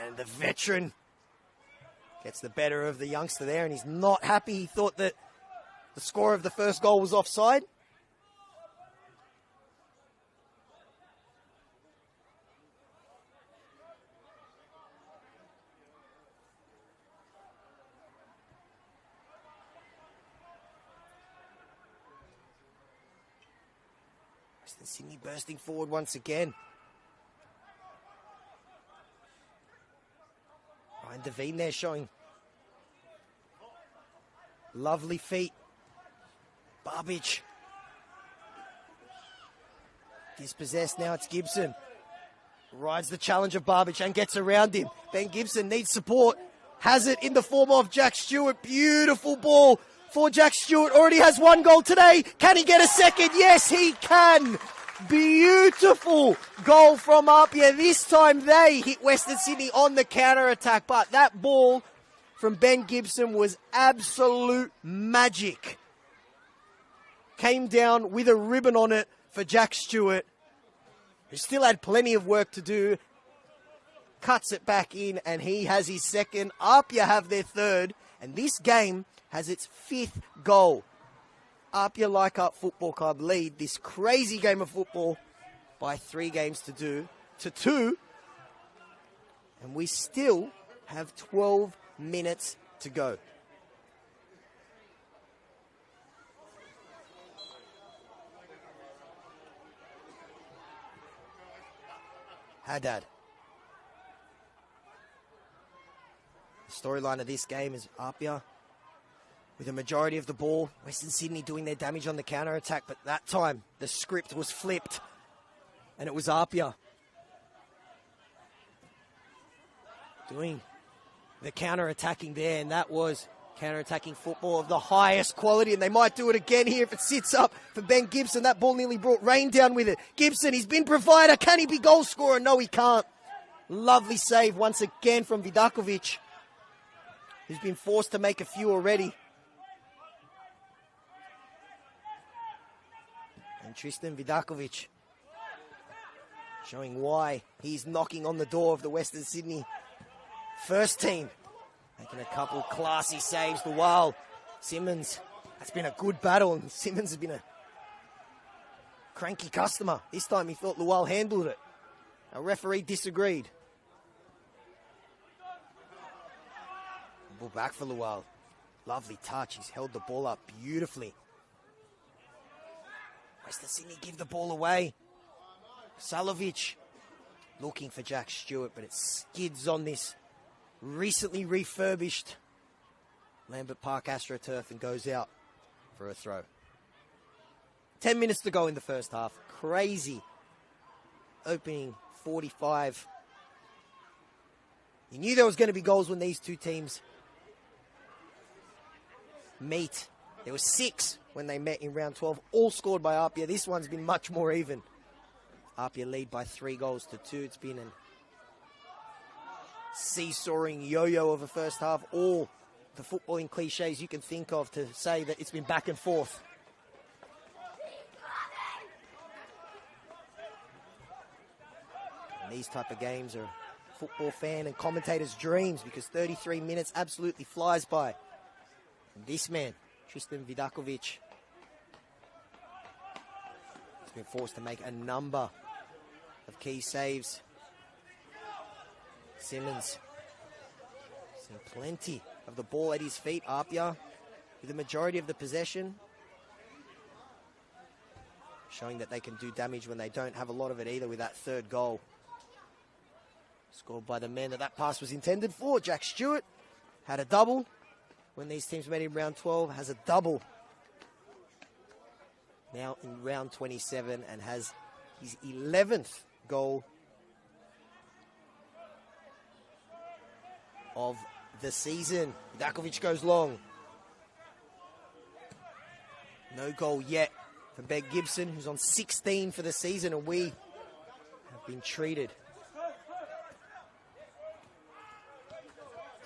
and the veteran gets the better of the youngster there, and he's not happy. He thought that the score of the first goal was offside. Western Sydney bursting forward once again. Ryan Devine there showing lovely feet. Barbage. Dispossessed now, it's Gibson. Rides the challenge of Barbage and gets around him. Ben Gibson needs support. Has it in the form of Jack Stewart. Beautiful ball for Jack Stewart. Already has one goal today. Can he get a second? Yes, he can. Beautiful goal from APIA. This time they hit Western Sydney on the counter-attack. But that ball from Ben Gibson was absolute magic. Came down with a ribbon on it for Jack Stewart, who still had plenty of work to do. Cuts it back in, and he has his second. APIA have their third, and this game has its fifth goal. APIA Leichhardt Football Club lead this crazy game of football by 3 games to 2. And we still have 12 minutes to go. Haddad. The storyline of this game is APIA with a majority of the ball. Western Sydney doing their damage on the counter-attack, but that time the script was flipped and it was APIA doing the counter-attacking there, and that was counter-attacking football of the highest quality, and they might do it again here if it sits up for Ben Gibson. That ball nearly brought rain down with it. Gibson, he's been provider. Can he be goal scorer? No, he can't. Lovely save once again from Vidakovic, who's been forced to make a few already. And Tristan Vidakovic showing why he's knocking on the door of the Western Sydney first team. Making a couple classy saves. Lual, Simmons. That's been a good battle, and Simmons has been a cranky customer. This time he thought Lual handled it. Our referee disagreed. Ball back for Lual. Lovely touch. He's held the ball up beautifully. Western Sydney give the ball away. Salovic looking for Jack Stewart, but it skids on this recently refurbished Lambert Park AstroTurf and goes out for a throw. 10 minutes to go in the first half. Crazy opening 45. You knew there was going to be goals when these two teams meet. There were 6 when they met in round 12, all scored by APIA. This one's been much more even. APIA lead by 3 goals to 2. It's been an seesawing yo-yo of a first half. All the footballing cliches you can think of to say that it's been back and forth. And these type of games are football fan and commentators' dreams, because 33 minutes absolutely flies by. And this man, Tristan Vidakovic, has been forced to make a number of key saves. Simmons seeing plenty of the ball at his feet. APIA with the majority of the possession, showing that they can do damage when they don't have a lot of it either with that third goal. Scored by the man that pass was intended for. Jack Stewart had a double when these teams met in round 12, has a double now in round 27, and has his 11th goal of the season. Vidakovic goes long. No goal yet for Ben Gibson, who's on 16 for the season, and we have been treated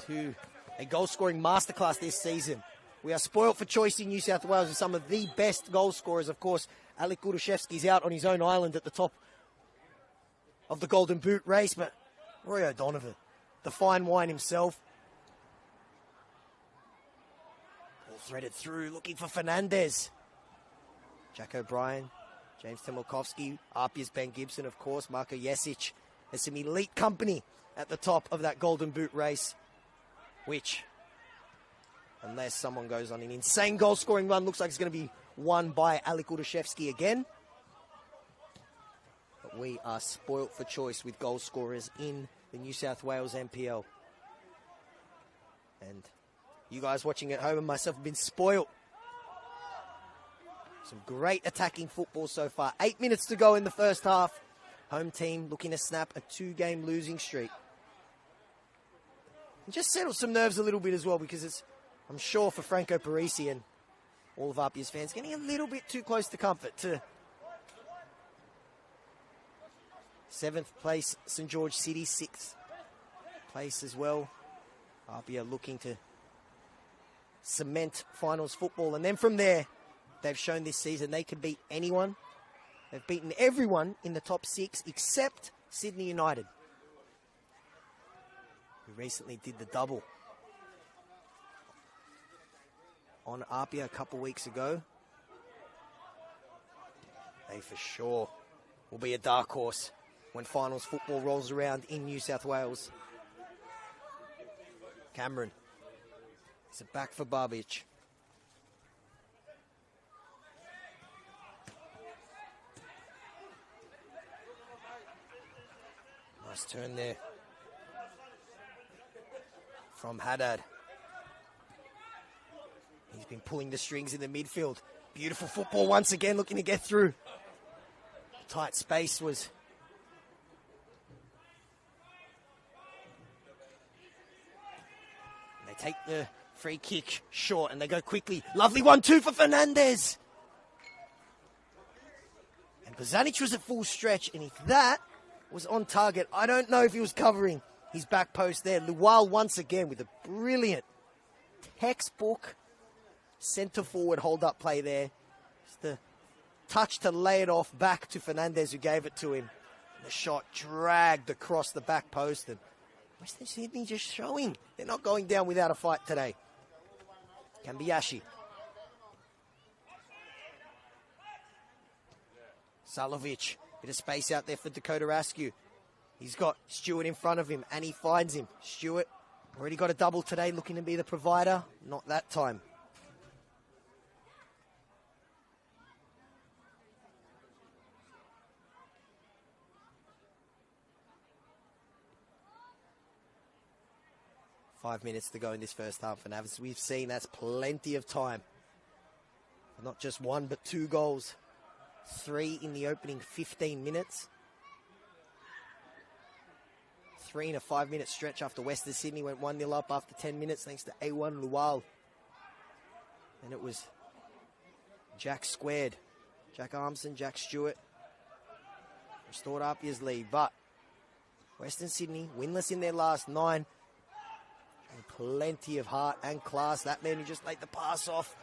to a goal-scoring masterclass this season. We are spoilt for choice in New South Wales with some of the best goal scorers. Of course, Alec Kudushevsky's out on his own island at the top of the Golden Boot race, but Roy O'Donovan, the fine wine himself, all threaded through, looking for Fernandez. Jack O'Brien, James Temilkovsky, Apia's Ben Gibson, of course, Marko Jesic. There's some elite company at the top of that Golden Boot race, which, unless someone goes on an insane goal-scoring run, looks like it's going to be won by Alec Kudushevsky again. But we are spoilt for choice with goal scorers in the New South Wales NPL. And you guys watching at home and myself have been spoilt. Some great attacking football so far. 8 minutes to go in the first half. Home team looking to snap a 2-game losing streak. And just settle some nerves a little bit as well, because it's, I'm sure, for Franco Parisi and all of Apia's fans, getting a little bit too close to comfort to 7th place St George City, 6th place as well. Apia looking to cement finals football, and then from there, they've shown this season they can beat anyone. They've beaten everyone in the top 6 except Sydney United, who recently did the double on Apia a couple weeks ago. They for sure will be a dark horse when finals football rolls around in New South Wales. Cameron. It's a back for Babic. Nice turn there from Haddad. He's been pulling the strings in the midfield. Beautiful football once again, looking to get through. Tight space was... And they take the free kick short and they go quickly. Lovely 1-2 for Fernandez. And Bozanic was at full stretch, and if that was on target, I don't know if he was covering his back post there. Lual once again with a brilliant textbook centre forward hold up play there. Just the touch to lay it off back to Fernandez, who gave it to him. And the shot dragged across the back post, and Western Sydney just showing they're not going down without a fight today. Kambiyashi. Salovic. Bit of space out there for Dakota Askew. He's got Stewart in front of him, and he finds him. Stewart already got a double today, looking to be the provider. Not that time. Five minutes to go in this first half, and as we've seen, that's plenty of time. Not just one, but 2 goals. 3 in the opening 15 minutes. 3 in a 5-minute stretch after Western Sydney went 1-0 up after 10 minutes thanks to A1 Lual. And it was Jack squared. Jack Armson, Jack Stewart restored Apia's lead. But Western Sydney, winless in their last 9. And plenty of heart and class. That man who just laid the pass off.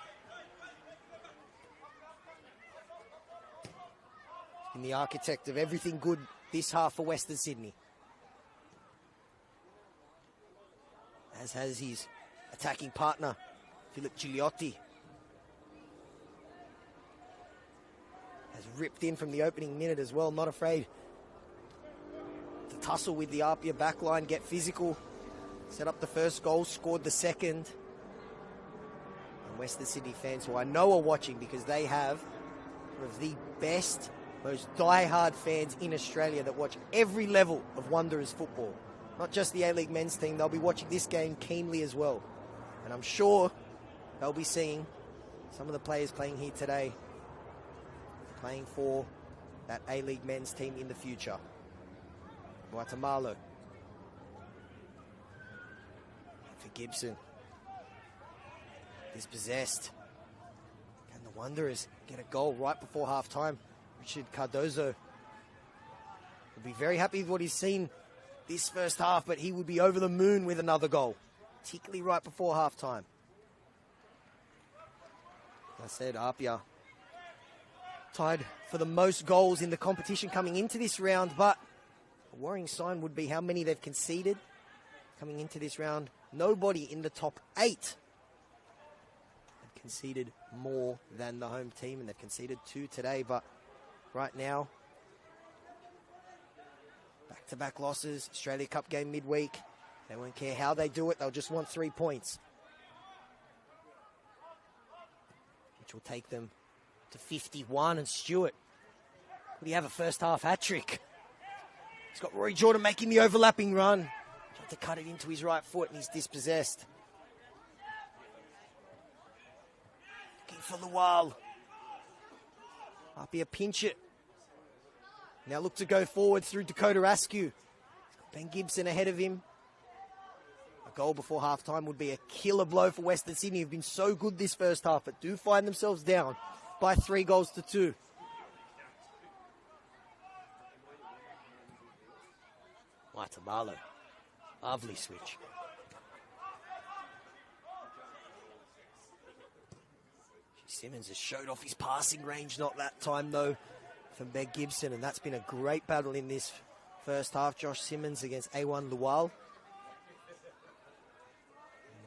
In the architect of everything good this half for Western Sydney. As has his attacking partner, Philip Gigliotti. Has ripped in from the opening minute as well, not afraid to tussle with the Apia backline, get physical, set up the first goal, scored the second. And Western Sydney fans, who I know are watching because they have one of the best, most die-hard fans in Australia that watch every level of Wanderers football. Not just the A-League men's team, they'll be watching this game keenly as well. And I'm sure they'll be seeing some of the players playing here today, playing for that A-League men's team in the future. Guatemala. For Gibson. Dispossessed. Can the The Wanderers get a goal right before half-time. Richard Cardozo will be very happy with what he's seen this first half, but he would be over the moon with another goal, particularly right before half-time. As I said, APIA tied for the most goals in the competition coming into this round, but a worrying sign would be how many they've conceded coming into this round. Nobody in the top 8 have conceded more than the home team, and they've conceded 2 today, but right now, back-to-back losses, Australia Cup game midweek. They won't care how they do it, they'll just want 3 points, which will take them to 51. And Stewart, would he have a first-half hat-trick? He's got Rory Jordan making the overlapping run. Tried to cut it into his right foot, and he's dispossessed. Looking for Lual. APIA pinch it. Now look to go forward through Dakota Askew. He's got Ben Gibson ahead of him. A goal before half-time would be a killer blow for Western Sydney, who've been so good this first half, but do find themselves down by 3-2. Maitamalo. Lovely switch. Simmons has showed off his passing range, not that time though, from Ben Gibson, and that's been a great battle in this first half. Josh Simmons against A1 Lual.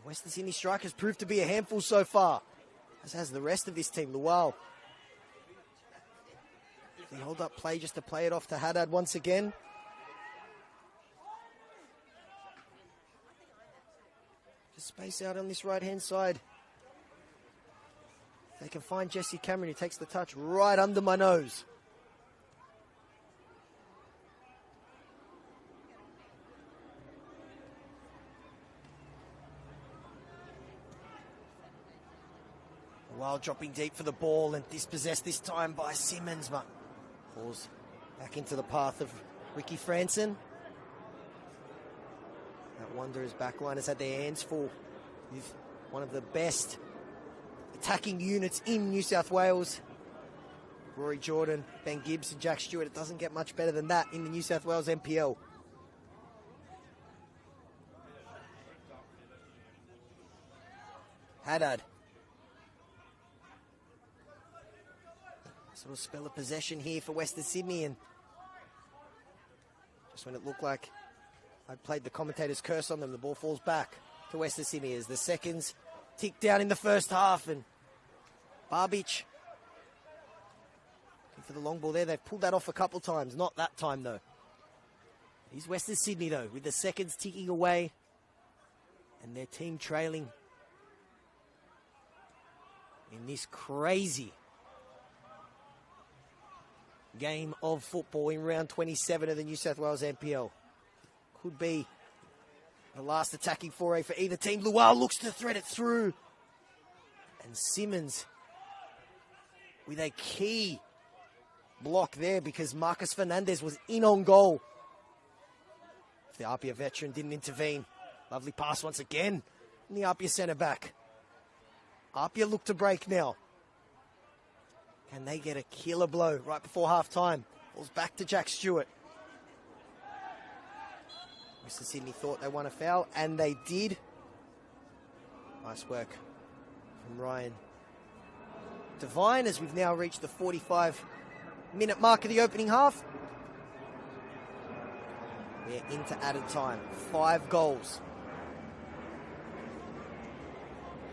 Western Sydney strikers proved to be a handful so far, as has the rest of this team. Lual. They hold up play just to play it off to Haddad once again. Just space out on this right-hand side. They can find Jesse Cameron, who takes the touch right under my nose. While dropping deep for the ball and dispossessed this time by Simmons, but falls back into the path of Ricky Franson. That Wanderers backline has had their hands full with one of the best attacking units in New South Wales. Rory Jordan, Ben Gibbs and Jack Stewart. It doesn't get much better than that in the New South Wales NPL. Haddad. Sort of spell of possession here for Western Sydney, and just when it looked like I'd played the commentator's curse on them, the ball falls back to Western Sydney as the seconds tick down in the first half, and Barbic for the long ball there. They've pulled that off a couple times, not that time though. He's Western Sydney though, with the seconds ticking away and their team trailing in this crazy game of football in round 27 of the New South Wales NPL. Could be the last attacking foray for either team. Lual looks to thread it through, and Simmons with a key block there because Marcus Fernandez was in on goal. If the APIA veteran didn't intervene. Lovely pass once again in the APIA centre back. APIA look to break now. Can they get a killer blow right before half-time? Falls back to Jack Stewart. Western Sydney thought they won a foul, and they did. Nice work from Ryan Devine as we've now reached the 45-minute mark of the opening half. We're into added time. 5 goals.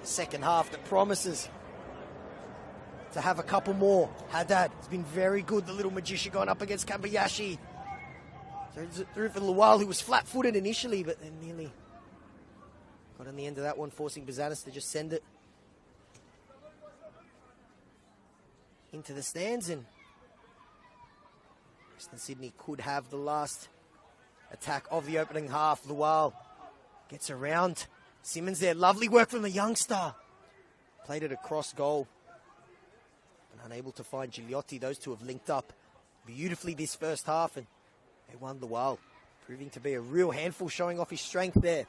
The second half that promises to have a couple more. Haddad has been very good, the little magician, going up against Kambayashi. Through for Lual, who was flat-footed initially, but then nearly got on the end of that one, forcing Bazanis to just send it into the stands. And Western Sydney could have the last attack of the opening half. Lual gets around Simmons there. Lovely work from the youngster. Played it across goal. Unable to find Gigliotti. Those two have linked up beautifully this first half, and they won Lual, proving to be a real handful, showing off his strength there.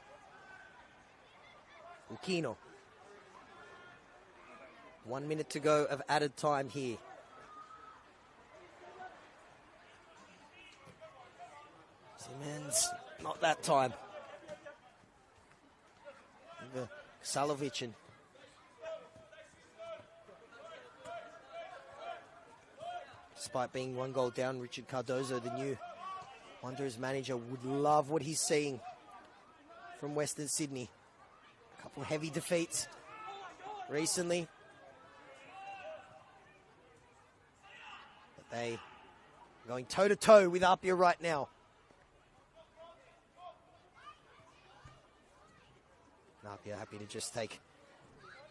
Ukino. 1 minute to go of added time here. Simmons, not that time. Salovic. Despite being 1 goal down, Richard Cardozo, the new Wanderers manager, would love what he's seeing from Western Sydney. A couple of heavy defeats recently. But they are going toe-to-toe with APIA right now. APIA happy to just take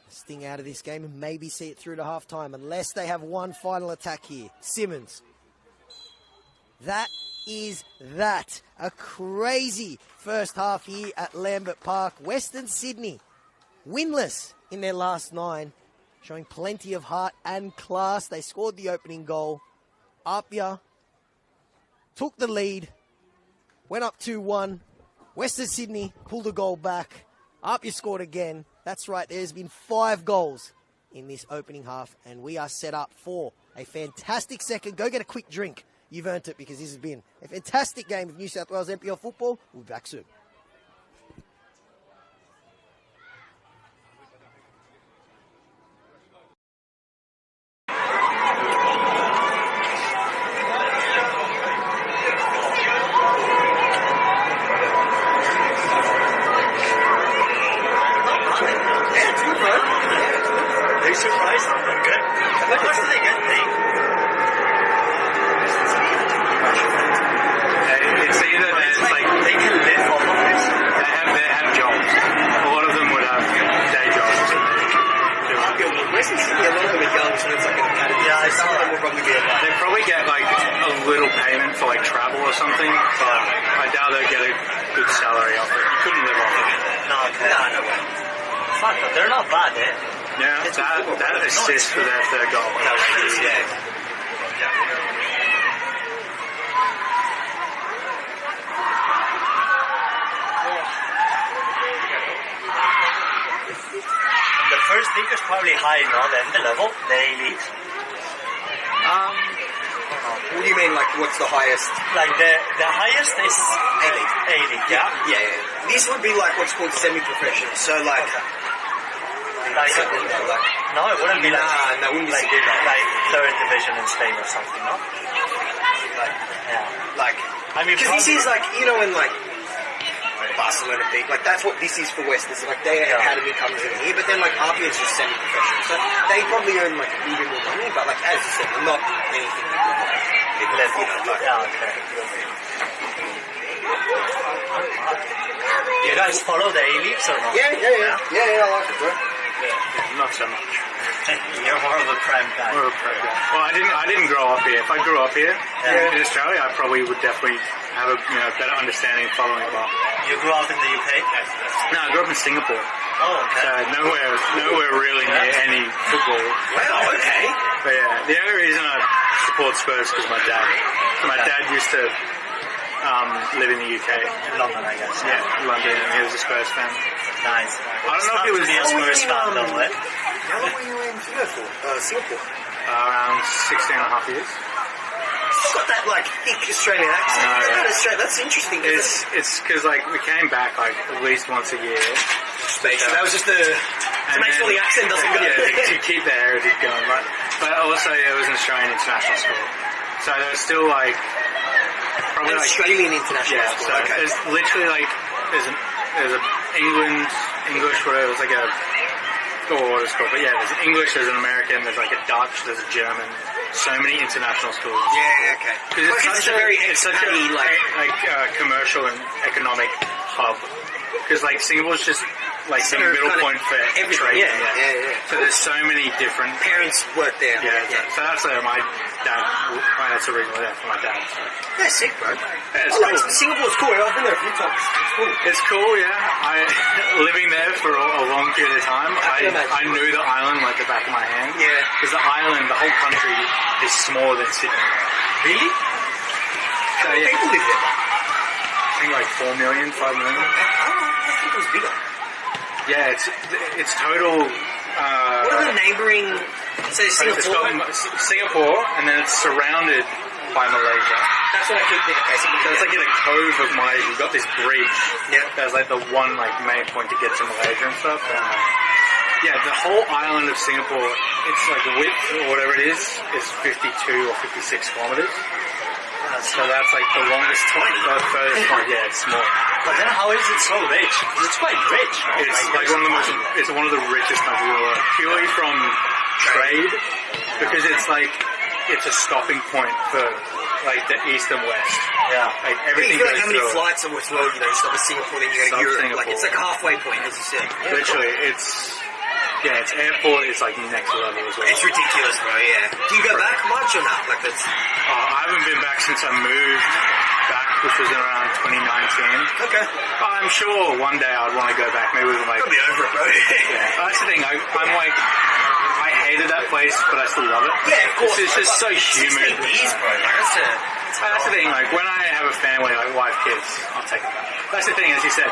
the sting out of this game and maybe see it through to half-time, unless they have one final attack here. Simmons. That is that. A crazy first half here at Lambert Park. Western Sydney winless in their last 9, showing plenty of heart and class. They scored the opening goal. APIA took the lead, went up 2-1. Western Sydney pulled a goal back. APIA scored again. That's right, there's been 5 goals in this opening half, and we are set up for a fantastic second. Go get a quick drink. You've earned it, because this has been a fantastic game of New South Wales NPL football. We'll be back soon. They probably get like a little payment for like travel or something, but I doubt they'll get a good salary off it. You couldn't live off it. No, way. Fuck, they're not bad, eh? Yeah, that assist for their third goal. The first league is probably higher than the level, the A-League. What do you mean, like, what's the highest? Like, the highest is A-League. A-League, yeah? Yeah. This would be like what's called semi-professional. So, like... No, it wouldn't be like... Nah, wouldn't be like third division in Spain or something, no? Like... I mean, because this is like, you know, when, like... Barcelona big, like that's what this is for Western. So, like their academy comes in here, but then like APIA is just semi-professional, so they probably earn like a bit more money. But like as you said, not anything big left, you know. Like, You guys follow the A-Leagues or not? Yeah, I like it, bro. Yeah, not so much. You're more of a Prem guy. More of a Prem guy. Well, I didn't grow up here. If I grew up here in Australia, I probably would definitely have a better understanding of following ball. You grew up in the UK? No, I grew up in Singapore. Oh, okay. So nowhere really near any football. Well, okay. But yeah, the only reason I support Spurs is because my dad. So my dad used to live in the UK. London, I guess. Yeah, London. He was a Spurs fan. Nice. I don't know if he was a Spurs fan, though, right? How long were you in Singapore? Around 16 and a half years. It's got that like thick Australian accent. That's interesting. It's because like we came back like at least once a year. That was just to make sure the accent doesn't go. Yeah, to keep the heritage going. But also it was an Australian international school, so there's still like probably an Australian international school. So okay. There's literally like there's a English whatever. It's like a what it's called, but yeah, there's an English, there's an American, there's like a Dutch, there's a German. So many international schools. Yeah, okay. Because it's such a commercial and economic hub. Because like Singapore's just like the middle point for trade. Yeah. So there's so many different parents work there. Yeah. So that's my dad's originally there for my dad. So. Yeah, sick, bro. Yeah, it's cool. Singapore's cool. I've been there a few times. It's cool. It's cool, yeah. Living there for a long period of time, I knew the island like the back of my hand. Yeah. Because the island, the whole country is smaller than Sydney. Really? How many people live there? I think like 4 million, 5 million. I think it was bigger. Yeah, it's total What are the neighbouring? So Singapore. Singapore, and then it's surrounded by Malaysia. That's what I keep thinking. Okay, So it's like in a cove of Malaysia. You've got this bridge. Yeah. That's like the one like main point to get to Malaysia and stuff. Yeah, the whole island of Singapore, it's like width or whatever it is 52 or 56 kilometers. So that's like the longest the furthest point. Yeah, it's small. But then how is it so rich? It's quite rich, right? It's like one of the richest countries in the world, purely from trade, because it's a stopping point for like the east and west. Yeah. Like I everything feel goes like how many through. flights are worth well, you stop at Singapore, then you go to Stop Europe. Singapore. Like it's like a halfway point, as you said. Literally, its airport is like next level as well. It's ridiculous, bro. Yeah. Do you go back much or not? Like that's. I haven't been back since I moved back, which was around 2019. Okay. I'm sure one day I'd want to go back, maybe with like. I'll be over it, bro. Yeah, that's the thing. I'm like, I hated that place, but I still love it. Yeah, of course. It's just so humid. 16 years, bro. Like, That's the thing. Like when I have a family, like wife, kids, I'll take it back. That's the thing, as you said.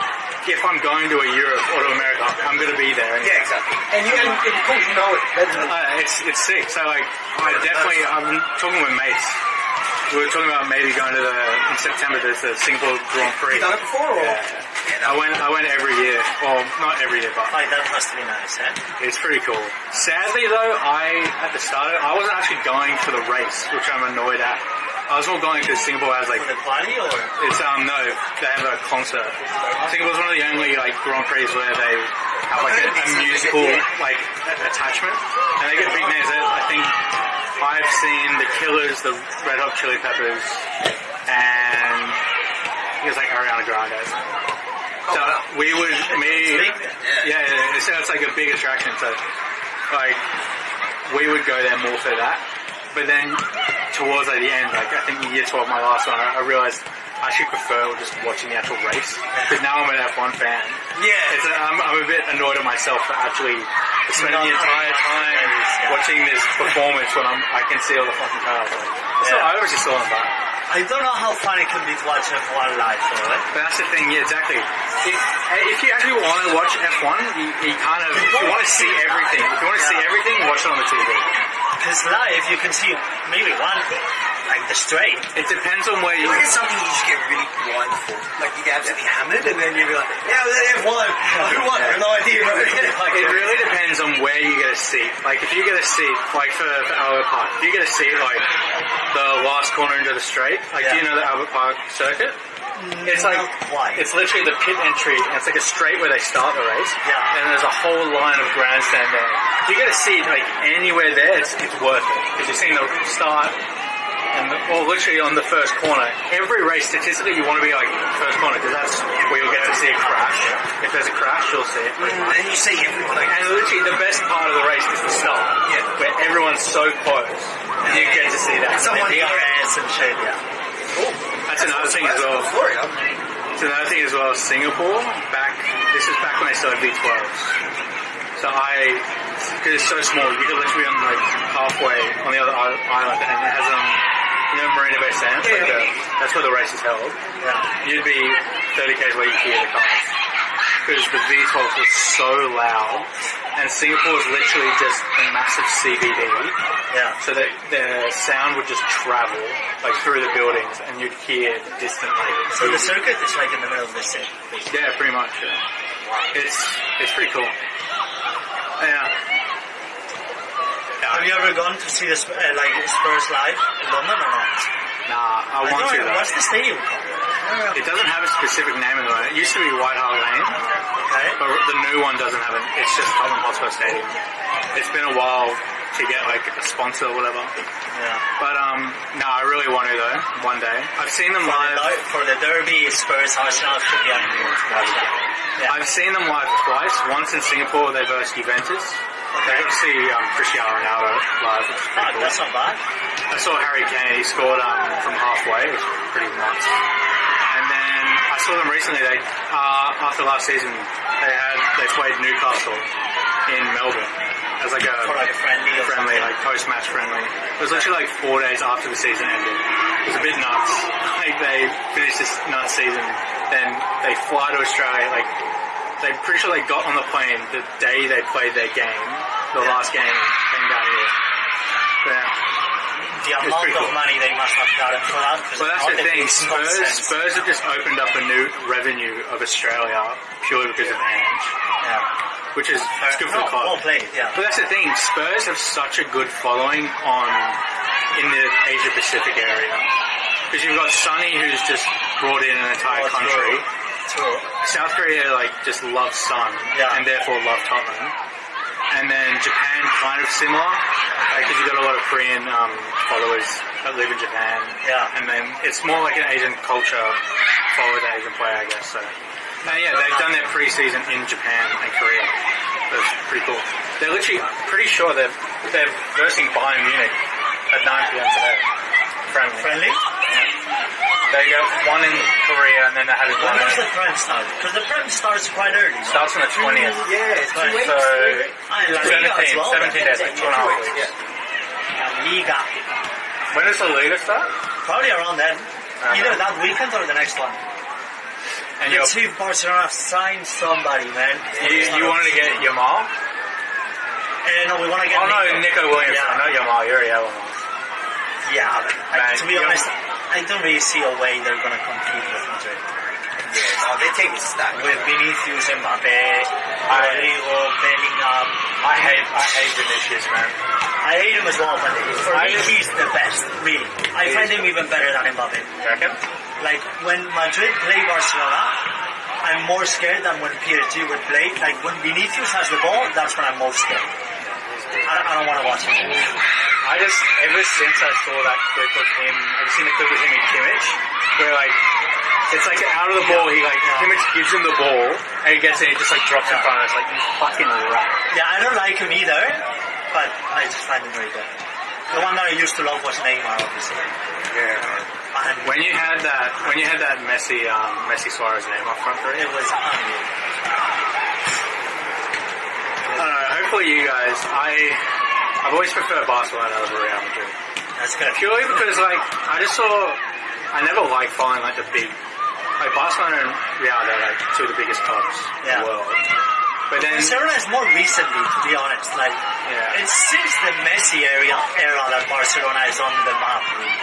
If I'm going to a Europe or to America, I'm going to be there. Anyway. yeah, exactly. And of course you know it better than It's sick. So like, I'm talking with mates. We were talking about maybe going to in September. There's the Singapore Grand Prix. you done it before, or? Yeah. I went every year. Well, not every year, but Like, that must be nice, eh? it's pretty cool. Sadly though, at the start of it, I wasn't actually going for the race, which I'm annoyed at. I was more going because Singapore has like For the party, or? it's no, they have a concert. Singapore's one of the only like Grand Prix where they have like a musical like attachment, and they get big names. I think I've seen the Killers, the Red Hot Chili Peppers, and it was like Ariana Grande. So it's like a big attraction. So like we would go there more for that. But then towards like the end, like I think year 12, my last one, I realized I actually prefer just watching the actual race, because now I'm an F1 fan. Yeah. I'm a bit annoyed at myself for actually spending the entire time watching this performance when I can see all the fucking cars. So I was just still on that. I don't know how fun it can be to watch F1 live, though, right? But that's the thing, yeah, exactly. If you actually want to watch F1, you kind of, if you want to see everything, watch it on the TV. Because live, you can see maybe one thing, like the straight. It depends on where you... Like it's something you just get really blind for. Like you get absolutely hammered, and then you'll be like, yeah, F1. Who won? I have no idea, bro. Like, it really depends on where you get a seat. Like if you get a seat, like for Albert Park, if you get a seat like the last corner into the straight, like do you know the Albert Park circuit? It's like, it's literally the pit entry, and it's like a straight where they start the race. Yeah. And there's a whole line of grandstand there. If you get a seat like anywhere there, it's worth it, because you've seen the start. Or literally on the first corner. Every race, statistically, you want to be like first corner, because that's where you'll get to see a crash. If there's a crash, you'll see it. and you see everyone. Like, And literally, the best part of the race is the start, where everyone's so close, and you get to see that. Someone DRS and shit, yeah. That's another thing as well. It's another thing as well. Singapore, this is back when they started V12s. So because it's so small, you could literally be on like halfway on the other island, and it has Marina Bay Sands. That's where the race is held. Yeah. You'd be 30 k's away, you hear the cars, because the V12s were so loud, and Singapore is literally just a massive CBD. Yeah. So that the sound would just travel like through the buildings, and you'd hear distantly. So the circuit is like in the middle of the city. Yeah, pretty much. Yeah. It's pretty cool. Yeah. Have you ever gone to see the Spurs live in London or not? Nah, I want to though. What's the stadium called? It doesn't have a specific name at the moment. It used to be White Hart Lane, Okay. but the new one doesn't have it. It's just Tottenham Hotspur Stadium. It's been a while to get like a sponsor or whatever. Yeah. But I really want to though. One day. I've seen them live. For the Derby, Spurs, Arsenal should be unreal to watch that. Yeah. I've seen them live twice. Once in Singapore, they versed Juventus. I got to see Cristiano Ronaldo live, which is pretty cool. That's not bad. I saw Harry Kane. He scored from halfway. It was pretty nuts. And then I saw them recently. They after last season, they played Newcastle in Melbourne as like a friendly, like post-match friendly. It was literally like 4 days after the season ended. It was a bit nuts. Like they finished this nuts season, then they fly to Australia like They're pretty sure they got on the plane the day they played their game, the last game, came down here. Yeah. The amount of money they must have gotten for that. Well, that's the thing. Spurs have just opened up a new revenue of Australia purely because of Ange. Yeah. Which is it's good for the club. Well played, yeah. But that's the thing. Spurs have such a good following in the Asia Pacific area. Because you've got Sonny, who's just brought in an entire country. True. South Korea just loves Sun, and therefore love Tottenham. And then Japan, kind of similar, because you've got a lot of Korean followers that live in Japan. Yeah. And then it's more like an Asian culture, follow the Asian player, I guess. So, they've done their pre-season in Japan and Korea. That's pretty cool. They're literally pretty sure they're versing Bayern Munich at 9 p.m. today. Friendly? Yeah. They got one in Korea and then they had one When does the Prem start? Because the Prem starts quite early. Starts on the 20th. Yeah, it's 2 weeks. So, La Liga as well. 17 days, like 2.5 weeks. La Liga. When does the Liga start? Probably around then. Either that weekend or the next one. And Let's see if Barcelona signs somebody, man. you wanted to get Yamal? No, we want to get Nico Williams. Yeah. Not Yamal, you're Yamal. Yeah, to be honest, I don't really see a way they're going to compete with Madrid. Oh, their team is stacked. With Vinicius, Mbappe, Rodrigo, Bellingham. I hate Vinicius, man. I hate him as well, but for me, he's the best, really. I find him even better than Mbappe. You reckon? Like, when Madrid play Barcelona, I'm more scared than when PSG would play. Like, when Vinicius has the ball, that's when I'm most scared. I don't want to watch it. Ever since I saw that clip of him, I've seen the clip of him and Kimmich, where it's like out of the ball, Kimmich gives him the ball, and he gets it, and he just drops in front of us, you fucking rat. Yeah, I don't like him either, but I just find him very good. The one that I used to love was Neymar, obviously. Yeah. When you had that Messi Suarez name up front for it was unreal. I don't know, hopefully you guys, I've always preferred Barcelona over Real Madrid. That's good. Purely because, I never liked following, the big, Barcelona and Real, they're, two of the biggest clubs in the world. But then... Barcelona is more recently, to be honest. It's since the Messi era that Barcelona is on the map, really.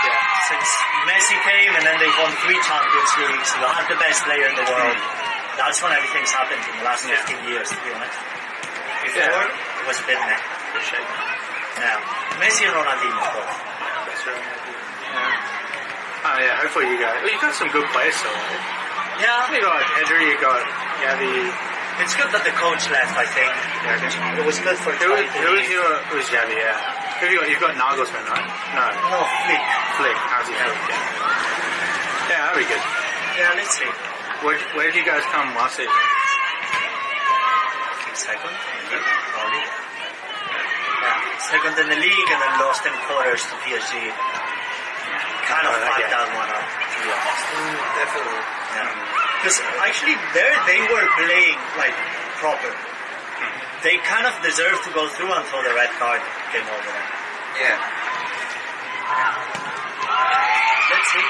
Yeah. Since Messi came and then they won 3 Champions Leagues, they had the best player in the world. That's when everything's happened in the last 15 years, to be honest. Before, it was a bit meh. Yeah. Messi and Ronaldinho, both. That's right. Yeah. Oh, yeah, hopefully you guys... Well, you got some good players still, right? Yeah. You got Pedri, you got Javi... It's good that the coach left, I think. Yeah, it was good for... Who was Javi, yeah. Who you got? You've got Nagelsmann, right? No, Flick. How's he Flick? Yeah, that'd be good. Yeah, let's see. Where did you guys come last season? Second, probably. Yeah, second in the league and then lost in quarters to PSG. Kind of fucked that one up, to be honest. Definitely. Yeah. Because actually there they were playing proper. They kind of deserved to go through until the red card came over them. Yeah. Let's see.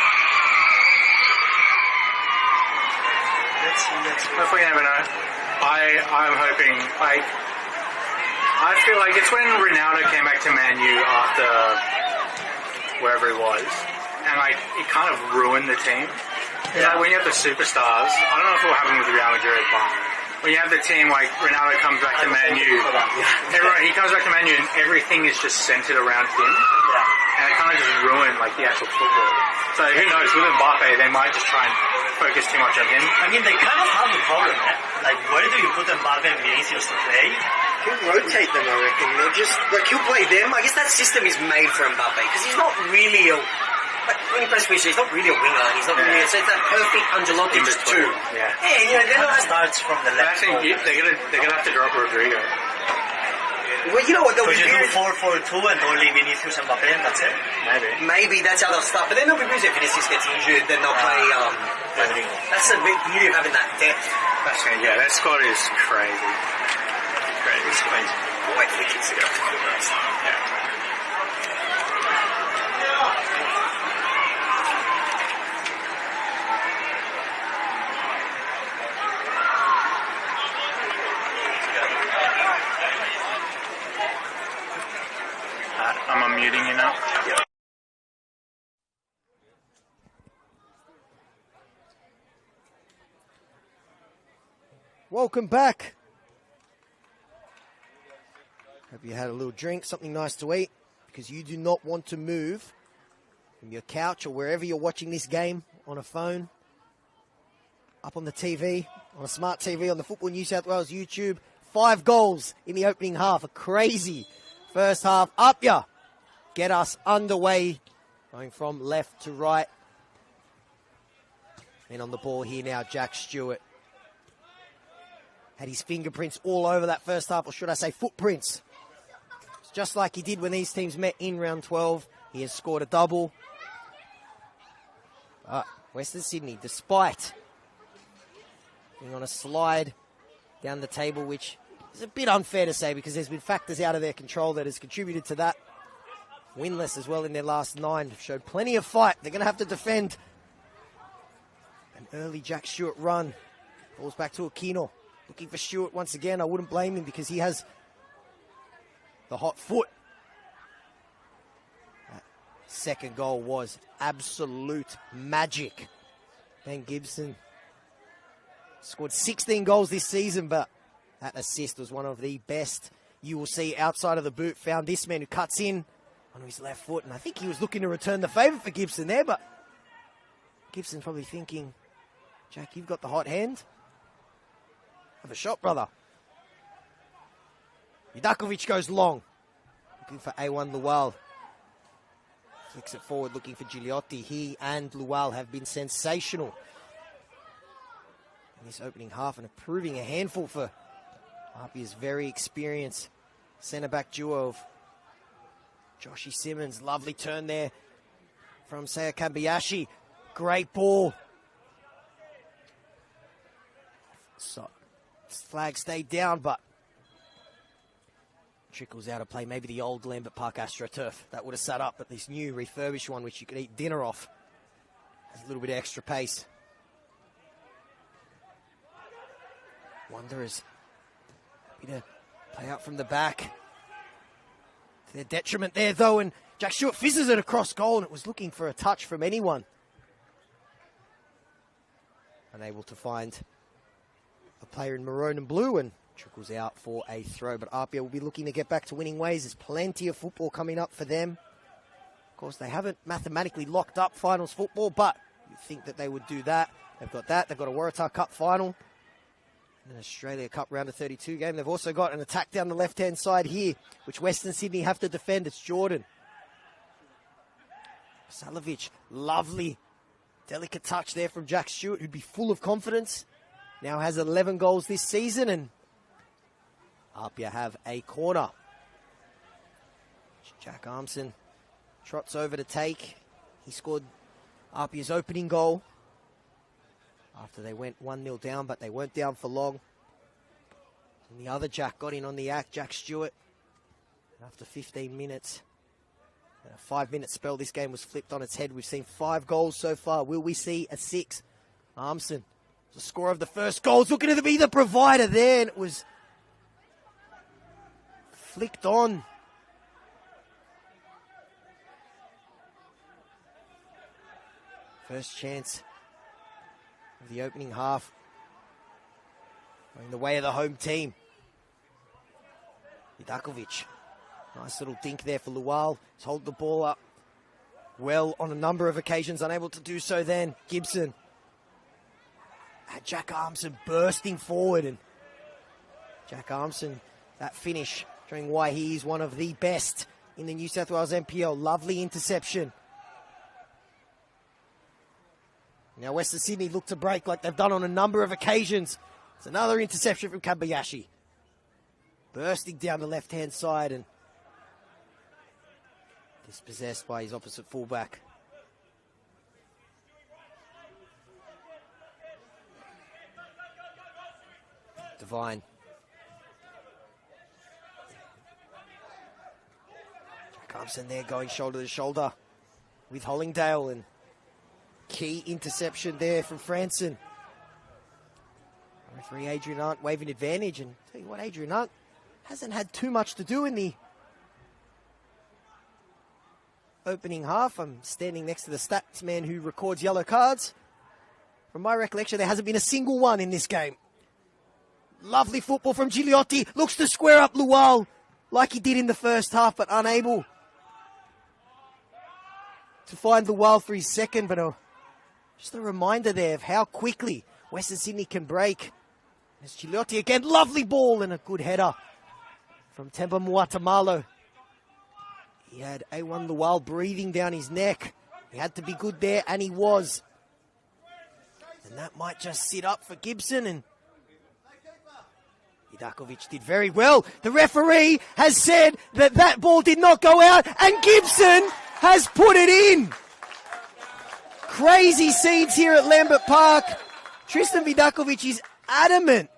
Hopefully you never know. I'm hoping, I feel like it's when Ronaldo came back to Man U after wherever he was, and it kind of ruined the team. Yeah. When you have the superstars, I don't know if it will happen with Real Madrid, but when you have the team Ronaldo comes back to Man U, he comes back to Man U and everything is just centered around him, and it kind of just ruined the actual football. So who knows, with Mbappe they might just try and focus too much on him. I mean, they kind of have a problem. Where do you put Mbappe and Vinicius to play? He'll rotate them, I reckon. They'll just he'll play them. I guess that system is made for Mbappe because he's not really when he plays for he's not really a winger. And he's not really. So it's that perfect Angelotti too. Yeah. Yeah, they're not starts from the left. I think they're gonna have to drop Rodrigo. Well, you know what? They'll you do 4-4-2 and only Vinicius and Mbappe, and that's it. Maybe that's how they'll start. But then they'll be busy if Vinicius gets injured. Then they'll play Rodrigo. That's the beauty of having that depth. That squad is crazy. It's crazy. I'll wait for the kids to get up to the rest. Yeah. muting you now. Welcome back. Hope you had a little drink, something nice to eat, because you do not want to move from your couch or wherever you're watching this game, on a phone, up on the TV, on a smart TV, on the Football New South Wales YouTube. 5 goals in the opening half. A crazy first half. APIA get us underway, going from left to right. And on the ball here now, Jack Stewart. Had his fingerprints all over that first half, or should I say footprints. It's just like he did when these teams met in round 12. He has scored a double. But Western Sydney, despite being on a slide down the table, which is a bit unfair to say because there's been factors out of their control that has contributed to that. Winless as well in their last 9. Showed plenty of fight. They're going to have to defend. An early Jack Stewart run. Falls back to Aquino. Looking for Stewart once again. I wouldn't blame him because he has the hot foot. That second goal was absolute magic. Ben Gibson scored 16 goals this season, but that assist was one of the best you will see outside of the boot. Found this man who cuts in on his left foot, and I think he was looking to return the favour for Gibson there, but Gibson's probably thinking, Jack, you've got the hot hand. Have a shot, brother. Yudakovic goes long. Looking for A1 Lual. Flicks it forward, looking for Gigliotti. He and Lual have been sensational in this opening half and are proving a handful for APIA's very experienced centre-back duo of Joshy Simmons. Lovely turn there from Seiya Kambayashi. Great ball. So, flag stayed down, but trickles out of play. Maybe the old Lambert Park AstroTurf that would have sat up, but this new refurbished one, which you could eat dinner off, has a little bit of extra pace. Wanderers happy to play out from the back. To their detriment there, though, and Jack Stewart fizzes it across goal, and it was looking for a touch from anyone. Unable to find a player in maroon and blue, and trickles out for a throw. But APIA will be looking to get back to winning ways. There's plenty of football coming up for them. Of course, they haven't mathematically locked up finals football, but you think that they would do that. They've got that. They've got a Waratah Cup final and an Australia Cup round of 32 game. They've also got an attack down the left-hand side here, which Western Sydney have to defend. It's Jordan. Salovic, lovely, delicate touch there from Jack Stewart, who'd be full of confidence. Now has 11 goals this season, and APIA have a corner. Jack Armson trots over to take. He scored APIA's opening goal after they went 1-0 down, but they weren't down for long. And the other Jack got in on the act, Jack Stewart. And after 15 minutes, a 5-minute spell, this game was flipped on its head. We've seen 5 goals so far. Will we see a 6th? Armson, the scorer of the first goal, is looking to be the provider there, and it was flicked on. First chance of the opening half, going the way of the home team. Yudakovic, nice little dink there for Lual. He's holding the ball up well on a number of occasions, unable to do so then. Gibson. And Jack Armson bursting forward, and Jack Armson, that finish, showing why he is one of the best in the New South Wales NPL. Lovely interception. Now Western Sydney look to break like they've done on a number of occasions. It's another interception from Kambayashi. Bursting down the left-hand side and dispossessed by his opposite fullback. Devine. Jack Armson there going shoulder to shoulder with Hollingdale, and key interception there from Franson. Referee Adrian Hunt waving advantage, and tell you what, Adrian Hunt hasn't had too much to do in the opening half. I'm standing next to the stats man who records yellow cards. From my recollection, there hasn't been a single one in this game. Lovely football from Gigliotti. Looks to square up Lual like he did in the first half, but unable to find Lual for his second. But just a reminder there of how quickly Western Sydney can break. There's Gigliotti again. Lovely ball and a good header from Temba Muatamalo. He had A1 Lual breathing down his neck. He had to be good there, and he was. And that might just sit up for Gibson, and Vidakovic did very well. The referee has said that that ball did not go out, and Gibson has put it in. Crazy scenes here at Lambert Park. Tristan Vidakovic is adamant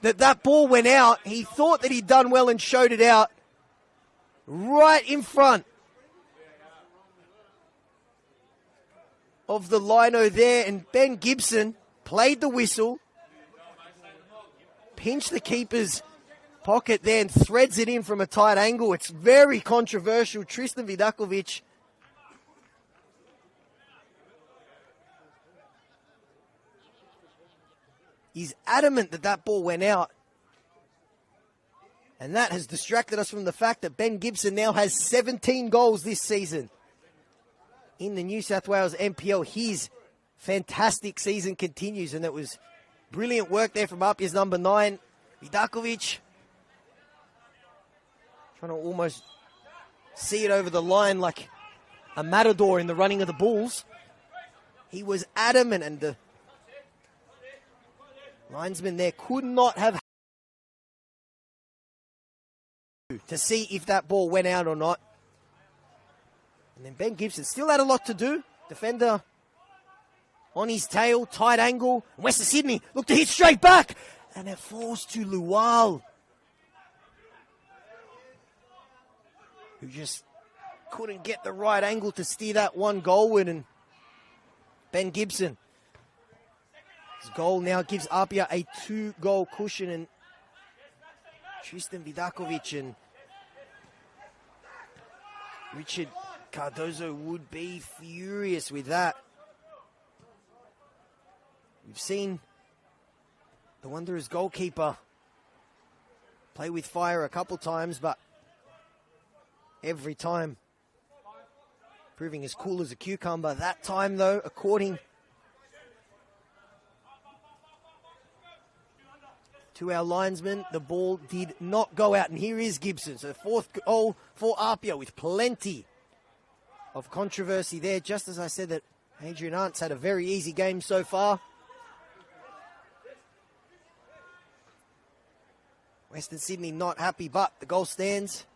that that ball went out. He thought that he'd done well and showed it out right in front of the lino there, and Ben Gibson played the whistle, pinched the keeper's pocket there and threads it in from a tight angle. It's very controversial. Tristan Vidakovic is adamant that that ball went out, and that has distracted us from the fact that Ben Gibson now has 17 goals this season in the New South Wales NPL. His fantastic season continues, and it was brilliant work there from APIA's number 9, Vidakovic. Trying to almost see it over the line like a matador in the running of the bulls. He was adamant, and the linesman there could not have to see if that ball went out or not. And then Ben Gibson still had a lot to do. Defender on his tail, tight angle. Western Sydney look to hit straight back, and it falls to Lual, who just couldn't get the right angle to steer that one goalward. And Ben Gibson, his goal now gives APIA a 2-goal cushion, and Tristan Vidakovic and Richard Cardozo would be furious with that. We've seen the Wanderers goalkeeper play with fire a couple times, but every time proving as cool as a cucumber. That time, though, according to our linesman, the ball did not go out. And here is Gibson. So the 4th goal for APIA with plenty of controversy there. Just as I said that Adrian Arndt's had a very easy game so far. Western Sydney not happy, but the goal stands.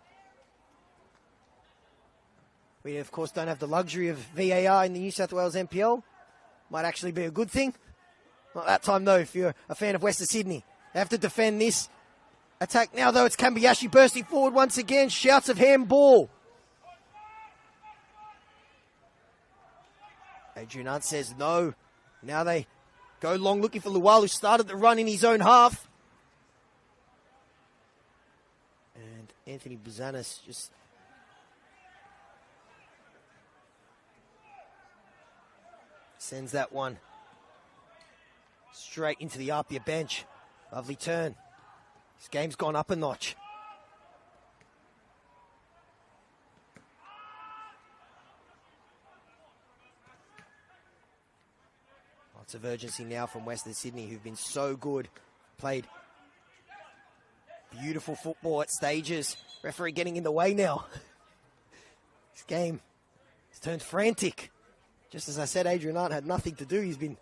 We, of course, don't have the luxury of VAR in the New South Wales NPL. Might actually be a good thing. Not that time, though, if you're a fan of Western Sydney. They have to defend this attack now, though. It's Kambayashi bursting forward once again. Shouts of handball. Adrian Arndt says no. Now they go long looking for Lual, who started the run in his own half. And Anthony Buzanis just sends that one straight into the APIA bench. Lovely turn. This game's gone up a notch. Lots of urgency now from Western Sydney, who've been so good. Played beautiful football at stages. Referee getting in the way now. This game has turned frantic. Just as I said, Adrian Arndt had nothing to do. He's been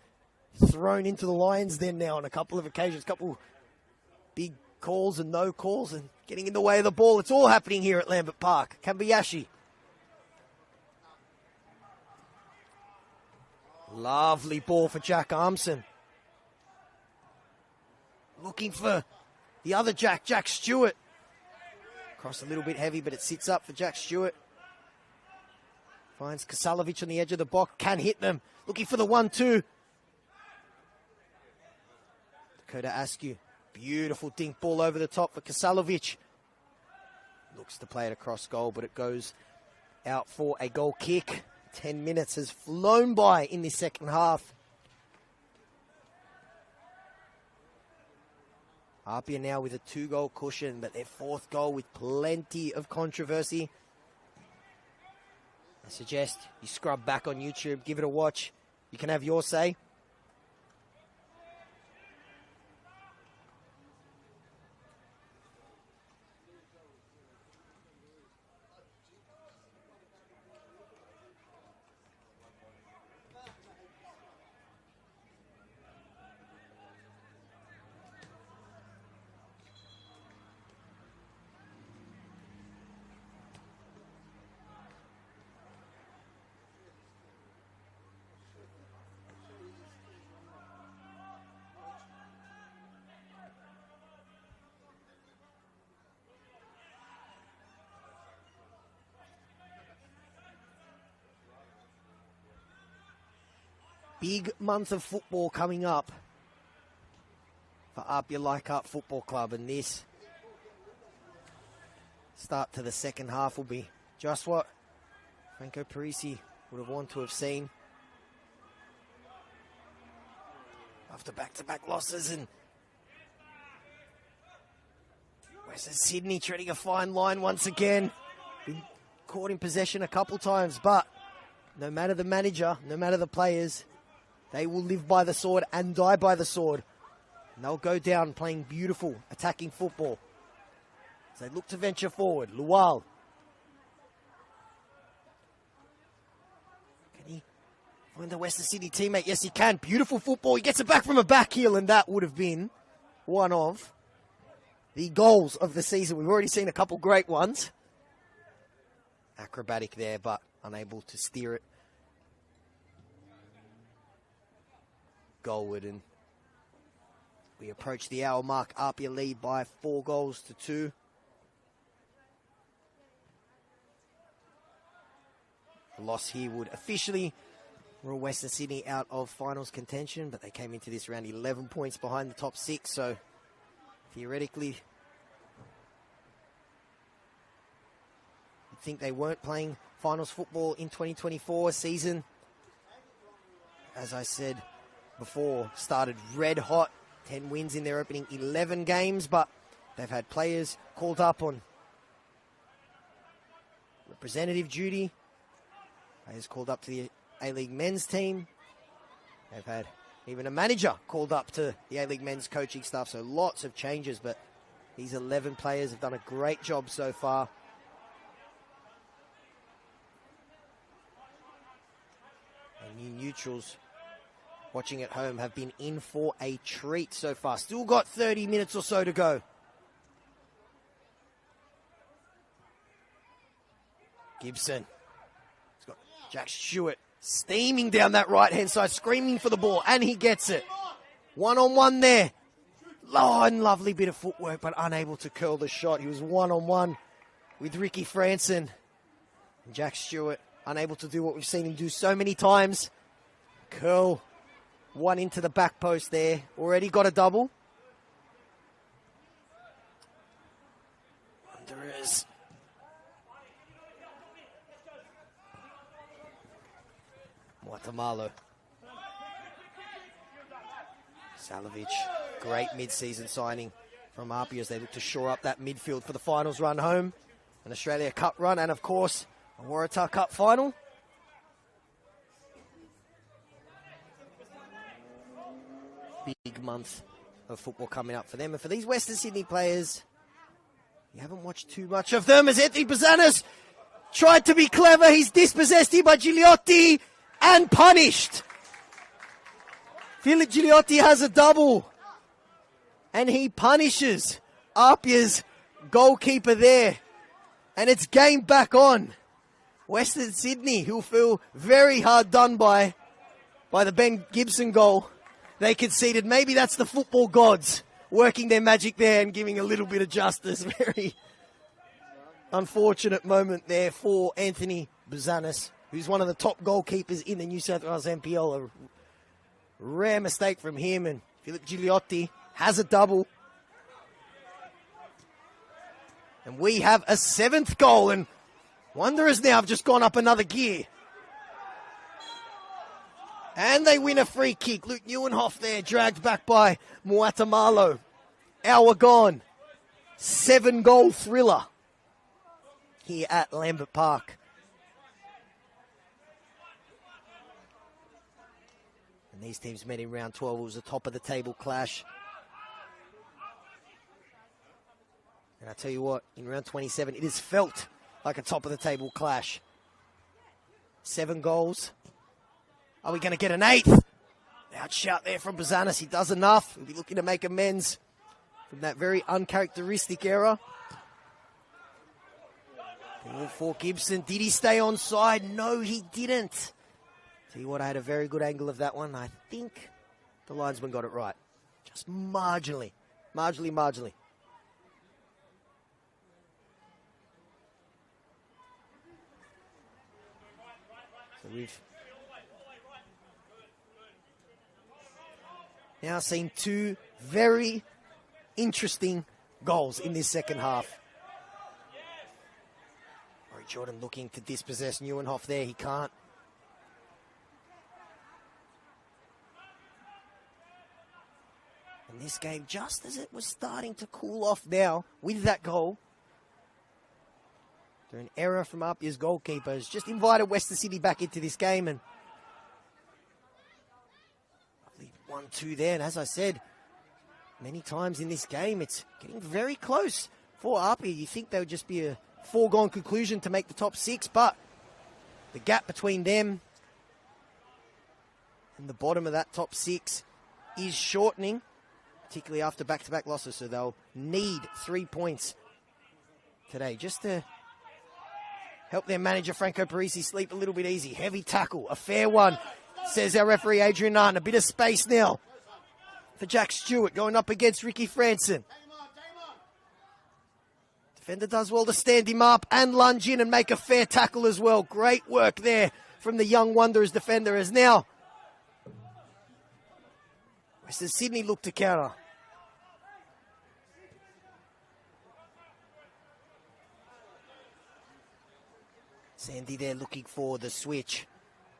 thrown into the lines then now on a couple of occasions. Couple big calls and no calls and getting in the way of the ball. It's all happening here at Lambert Park. Kambayashi. Lovely ball for Jack Armson. Looking for the other Jack, Jack Stewart. Cross a little bit heavy, but it sits up for Jack Stewart. Finds Kasalovic on the edge of the box. Can hit them. Looking for the 1-2. Dakota Askew. Beautiful dink ball over the top for Kasalovic. Looks to play it across goal, but it goes out for a goal kick. 10 minutes has flown by in the second half. APIA now with a 2-goal cushion, but their 4th goal with plenty of controversy. I suggest you scrub back on YouTube, give it a watch. You can have your say. Big month of football coming up for APIA Leichhardt Football Club, and this start to the second half will be just what Franco Parisi would have wanted to have seen. After back-to-back losses, and Western Sydney treading a fine line once again. Been caught in possession a couple times, but no matter the manager, no matter the players, they will live by the sword and die by the sword. And they'll go down playing beautiful, attacking football. As they look to venture forward, Lual. Can he find the Western Sydney teammate? Yes, he can. Beautiful football. He gets it back from a back heel, and that would have been one of the goals of the season. We've already seen a couple great ones. Acrobatic there, but unable to steer it goalward, and we approach the hour mark. APIA lead by 4-2. The loss here would officially rule Western Sydney out of finals contention, but they came into this round 11 points behind the top 6, so theoretically you'd think they weren't playing finals football in 2024 season. As I said before, started red hot, 10 wins in their opening 11 games, but they've had players called up on representative duty, players called up to the A-League men's team. They've had even a manager called up to the A-League men's coaching staff, so lots of changes, but these 11 players have done a great job so far. And new neutrals watching at home have been in for a treat so far. Still got 30 minutes or so to go. Gibson. He's got Jack Stewart steaming down that right-hand side, screaming for the ball, and he gets it. One-on-one there. Oh, and lovely bit of footwork, but unable to curl the shot. He was one-on-one with Ricky Franson. And Jack Stewart unable to do what we've seen him do so many times. Curl one into the back post there. Already got a double. Wanderers. Guatemala. Salovic, great mid-season signing from APIA as they look to shore up that midfield for the finals run home. An Australia Cup run and, of course, a Waratah Cup final. Big month of football coming up for them. And for these Western Sydney players, you haven't watched too much of them as Anthony Bazanis tried to be clever. He's dispossessed here by Gigliotti and punished. Philip Gigliotti has a double. And he punishes APIA's goalkeeper there. And it's game back on. Western Sydney, who'll feel very hard done by the Ben Gibson goal they conceded. Maybe that's the football gods working their magic there and giving a little bit of justice. Very unfortunate moment there for Anthony Bazanis, who's one of the top goalkeepers in the New South Wales NPL. A rare mistake from him, and Philip Gigliotti has a double. And we have a 7th goal, and Wanderers now have just gone up another gear. And they win a free kick. Luke Neuenhoff there, dragged back by Muatamalo. Hour gone. 7-goal thriller here at Lambert Park. And these teams met in round 12. It was a top-of-the-table clash. And I tell you what, in round 27, it has felt like a top-of-the-table clash. 7 goals. Are we going to get an 8th? Outshout there from Bazanis. He does enough. He'll be looking to make amends from that very uncharacteristic error. Ball for Gibson. Did he stay on side? No, he didn't. Tell you what, I had a very good angle of that one. I think the linesman got it right. Just marginally. Marginally. So we've now seen 2 very interesting goals in this second half. Rory Jordan looking to dispossess Neuenhoff there. He can't. And this game, just as it was starting to cool off now with that goal, through an error from APIA's goalkeeper, has just invited Western Sydney back into this game. And 1-2 there. And as I said, many times in this game, it's getting very close for APIA. You think there would just be a foregone conclusion to make the top 6, but the gap between them and the bottom of that top 6 is shortening, particularly after back-to-back losses. So they'll need 3 points today just to help their manager, Franco Parisi, sleep a little bit easy. Heavy tackle, a fair one, says our referee, Adrian Narn. A bit of space now for Jack Stewart going up against Ricky Franson. Defender does well to stand him up and lunge in and make a fair tackle as well. Great work there from the young Wanderers defender, as now Western Sydney look to counter. Sandy there looking for the switch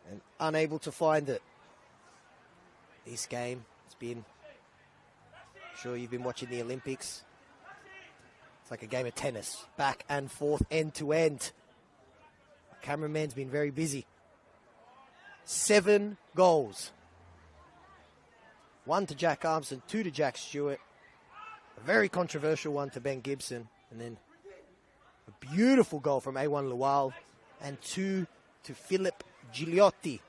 and unable to find it. This game has been, I'm sure you've been watching the Olympics. It's like a game of tennis, back and forth, end to end. The cameraman's been very busy. 7 goals. 1 to Jack Armstrong, 2 to Jack Stewart. A very controversial one to Ben Gibson. And then a beautiful goal from A1 Lual. And 2 to Philip Gigliotti.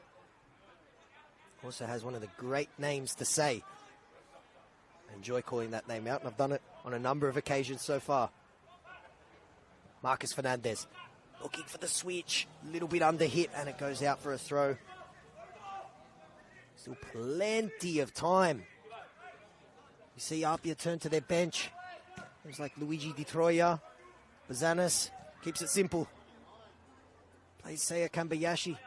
Also has one of the great names to say. I enjoy calling that name out, and I've done it on a number of occasions so far. Marcus Fernandez looking for the switch. A little bit under hit, and it goes out for a throw. Still plenty of time. You see APIA turn to their bench. Looks like Luigi Di Troia. Bazanis keeps it simple. Plays Seiya Kambayashi.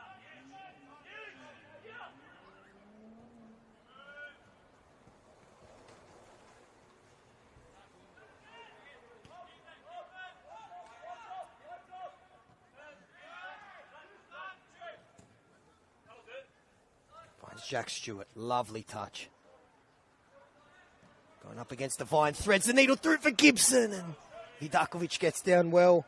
Finds Jack Stewart. Lovely touch. Going up against the vine. Threads the needle through for Gibson. And Vidakovic gets down well.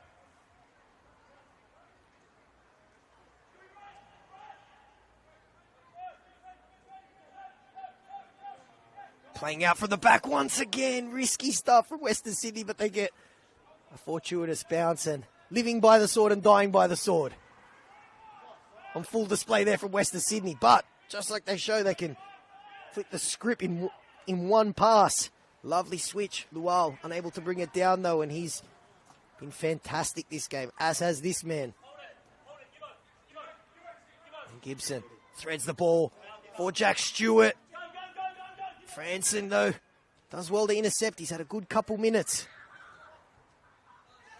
Playing out from the back once again. Risky stuff from Western Sydney, but they get a fortuitous bounce, and living by the sword and dying by the sword. On full display there from Western Sydney, but just like they show, they can flip the script in one pass. Lovely switch. Lual unable to bring it down though, and he's been fantastic this game, as has this man. And Gibson threads the ball for Jack Stewart. Franson, though, does well to intercept. He's had a good couple minutes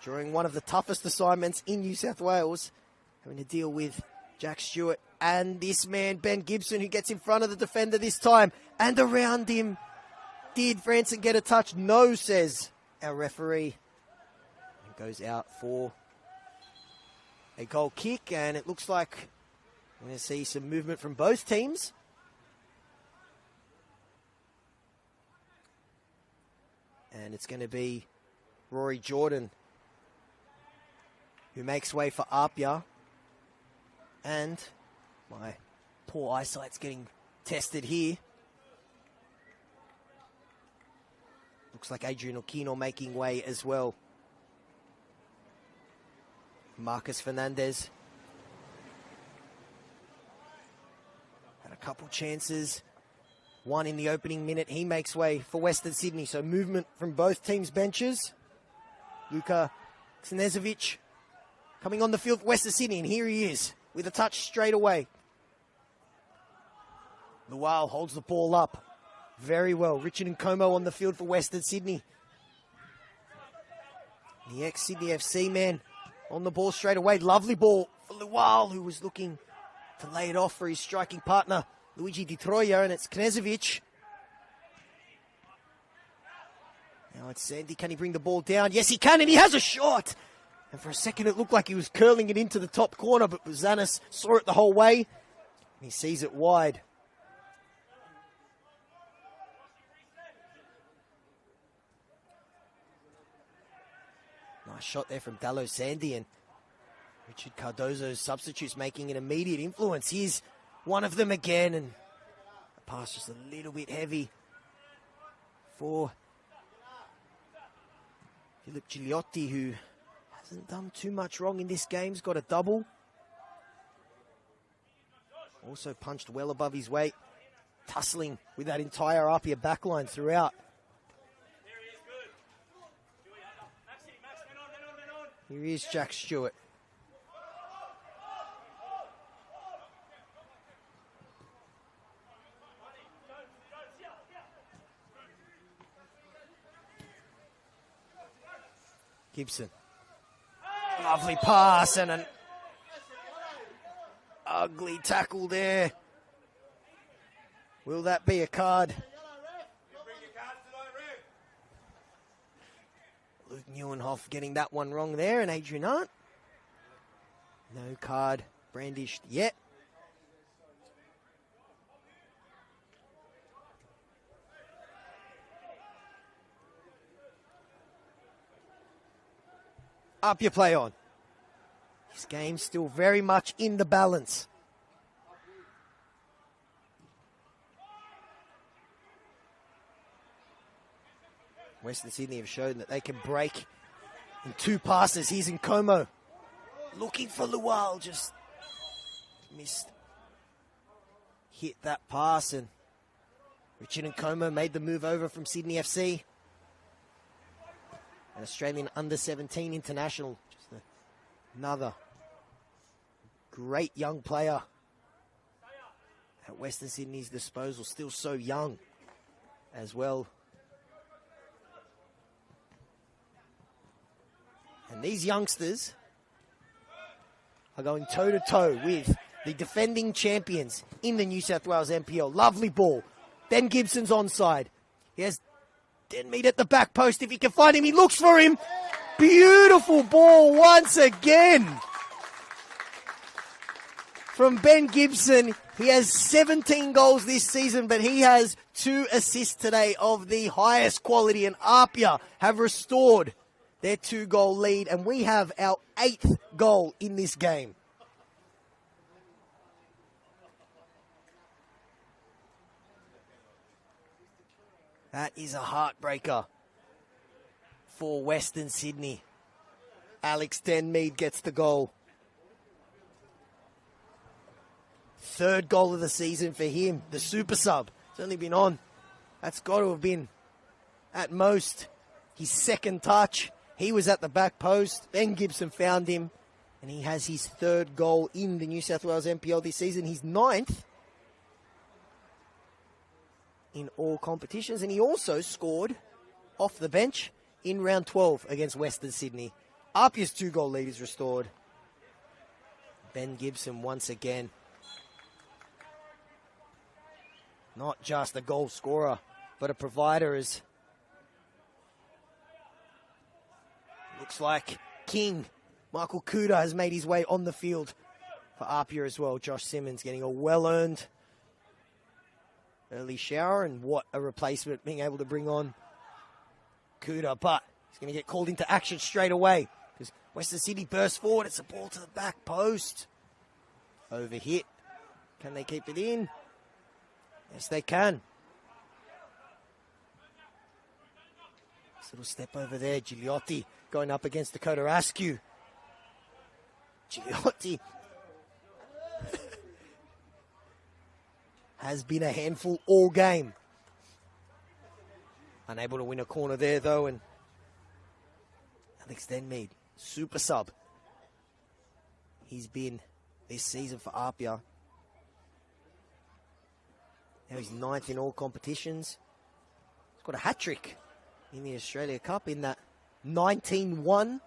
during one of the toughest assignments in New South Wales, having to deal with Jack Stewart and this man, Ben Gibson, who gets in front of the defender this time. And around him, did Franson get a touch? No, says our referee. And goes out for a goal kick, and it looks like we're going to see some movement from both teams. And it's going to be Rory Jordan who makes way for APIA. And my poor eyesight's getting tested here. Looks like Adrian Aquino making way as well. Marcus Fernandez had a couple chances. One in the opening minute. He makes way for Western Sydney. So movement from both teams' benches. Luka Knezovic coming on the field for Western Sydney. And here he is with a touch straight away. Lual holds the ball up very well. Richard Nkomo on the field for Western Sydney. The ex-Sydney FC man on the ball straight away. Lovely ball for Lual, who was looking to lay it off for his striking partner, Luigi Di Troia, and it's Knezovic. Now it's Sandy. Can he bring the ball down? Yes, he can, and he has a shot. And for a second, it looked like he was curling it into the top corner, but Zanis saw it the whole way. And he sees it wide. Nice shot there from Dallo Sandy, and Richard Cardozo's substitutes making an immediate influence. Here's one of them again, and the pass just a little bit heavy for Philip Gigliotti, who hasn't done too much wrong in this game. He's got a double. Also punched well above his weight, tussling with that entire APIA backline throughout. Here is Jack Stewart. Gibson. Lovely pass and an ugly tackle there. Will that be a card? Luke Neuenhoff getting that one wrong there, and Adrian Arndt. No card brandished yet. APIA play on. This game's still very much in the balance. Western Sydney have shown that they can break in two passes. Here's Nkomo looking for Lual, just missed. Hit that pass, and Richard Nkomo made the move over from Sydney FC. An Australian under-17 international. Just another great young player at Western Sydney's disposal. Still so young as well. And these youngsters are going toe-to-toe with the defending champions in the New South Wales NPL. Lovely ball. Ben Gibson's onside. He has Denmead at the back post. If he can find him, he looks for him. Beautiful ball once again from Ben Gibson. He has 17 goals this season, but he has 2 assists today of the highest quality. And APIA have restored their 2-goal lead, and we have our 8th goal in this game. That is a heartbreaker for Western Sydney. Alex Denmead gets the goal. 3rd goal of the season for him, the super sub. He's only been on. That's got to have been, at most, his 2nd touch. He was at the back post. Ben Gibson found him, and he has his 3rd goal in the New South Wales NPL this season. His 9th in all competitions, and he also scored off the bench in round 12 against Western Sydney. APIA's 2-goal lead is restored. Ben Gibson once again. Not just a goal scorer, but a provider, as looks like King Michael Kuda has made his way on the field for APIA as well. Josh Simmons getting a well-earned early shower, and what a replacement being able to bring on Kuda. But he's going to get called into action straight away because Western Sydney burst forward. It's a ball to the back post. Overhit. Can they keep it in? Yes, they can. This little step over there. Gigliotti going up against Dakota Askew. Gigliotti has been a handful all game. Unable to win a corner there, though, and Alex Denmead, super sub. He's been this season for APIA. Now he's 9th in all competitions. He's got a hat-trick in the Australia Cup in that 19-1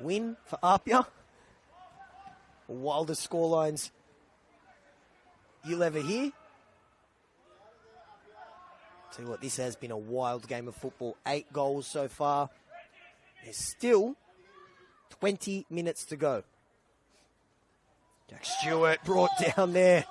win for APIA. Wildest scorelines you'll ever hear. Tell you what, this has been a wild game of football. 8 goals so far. There's still 20 minutes to go. Jack Stewart brought down there.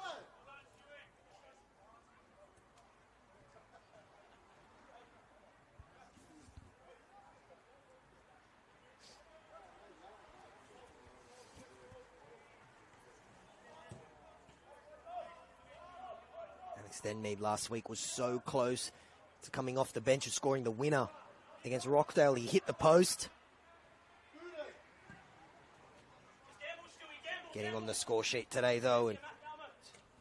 Alex Denmead last week was so close to coming off the bench and scoring the winner against Rockdale. He hit the post. Getting on the score sheet today, though, and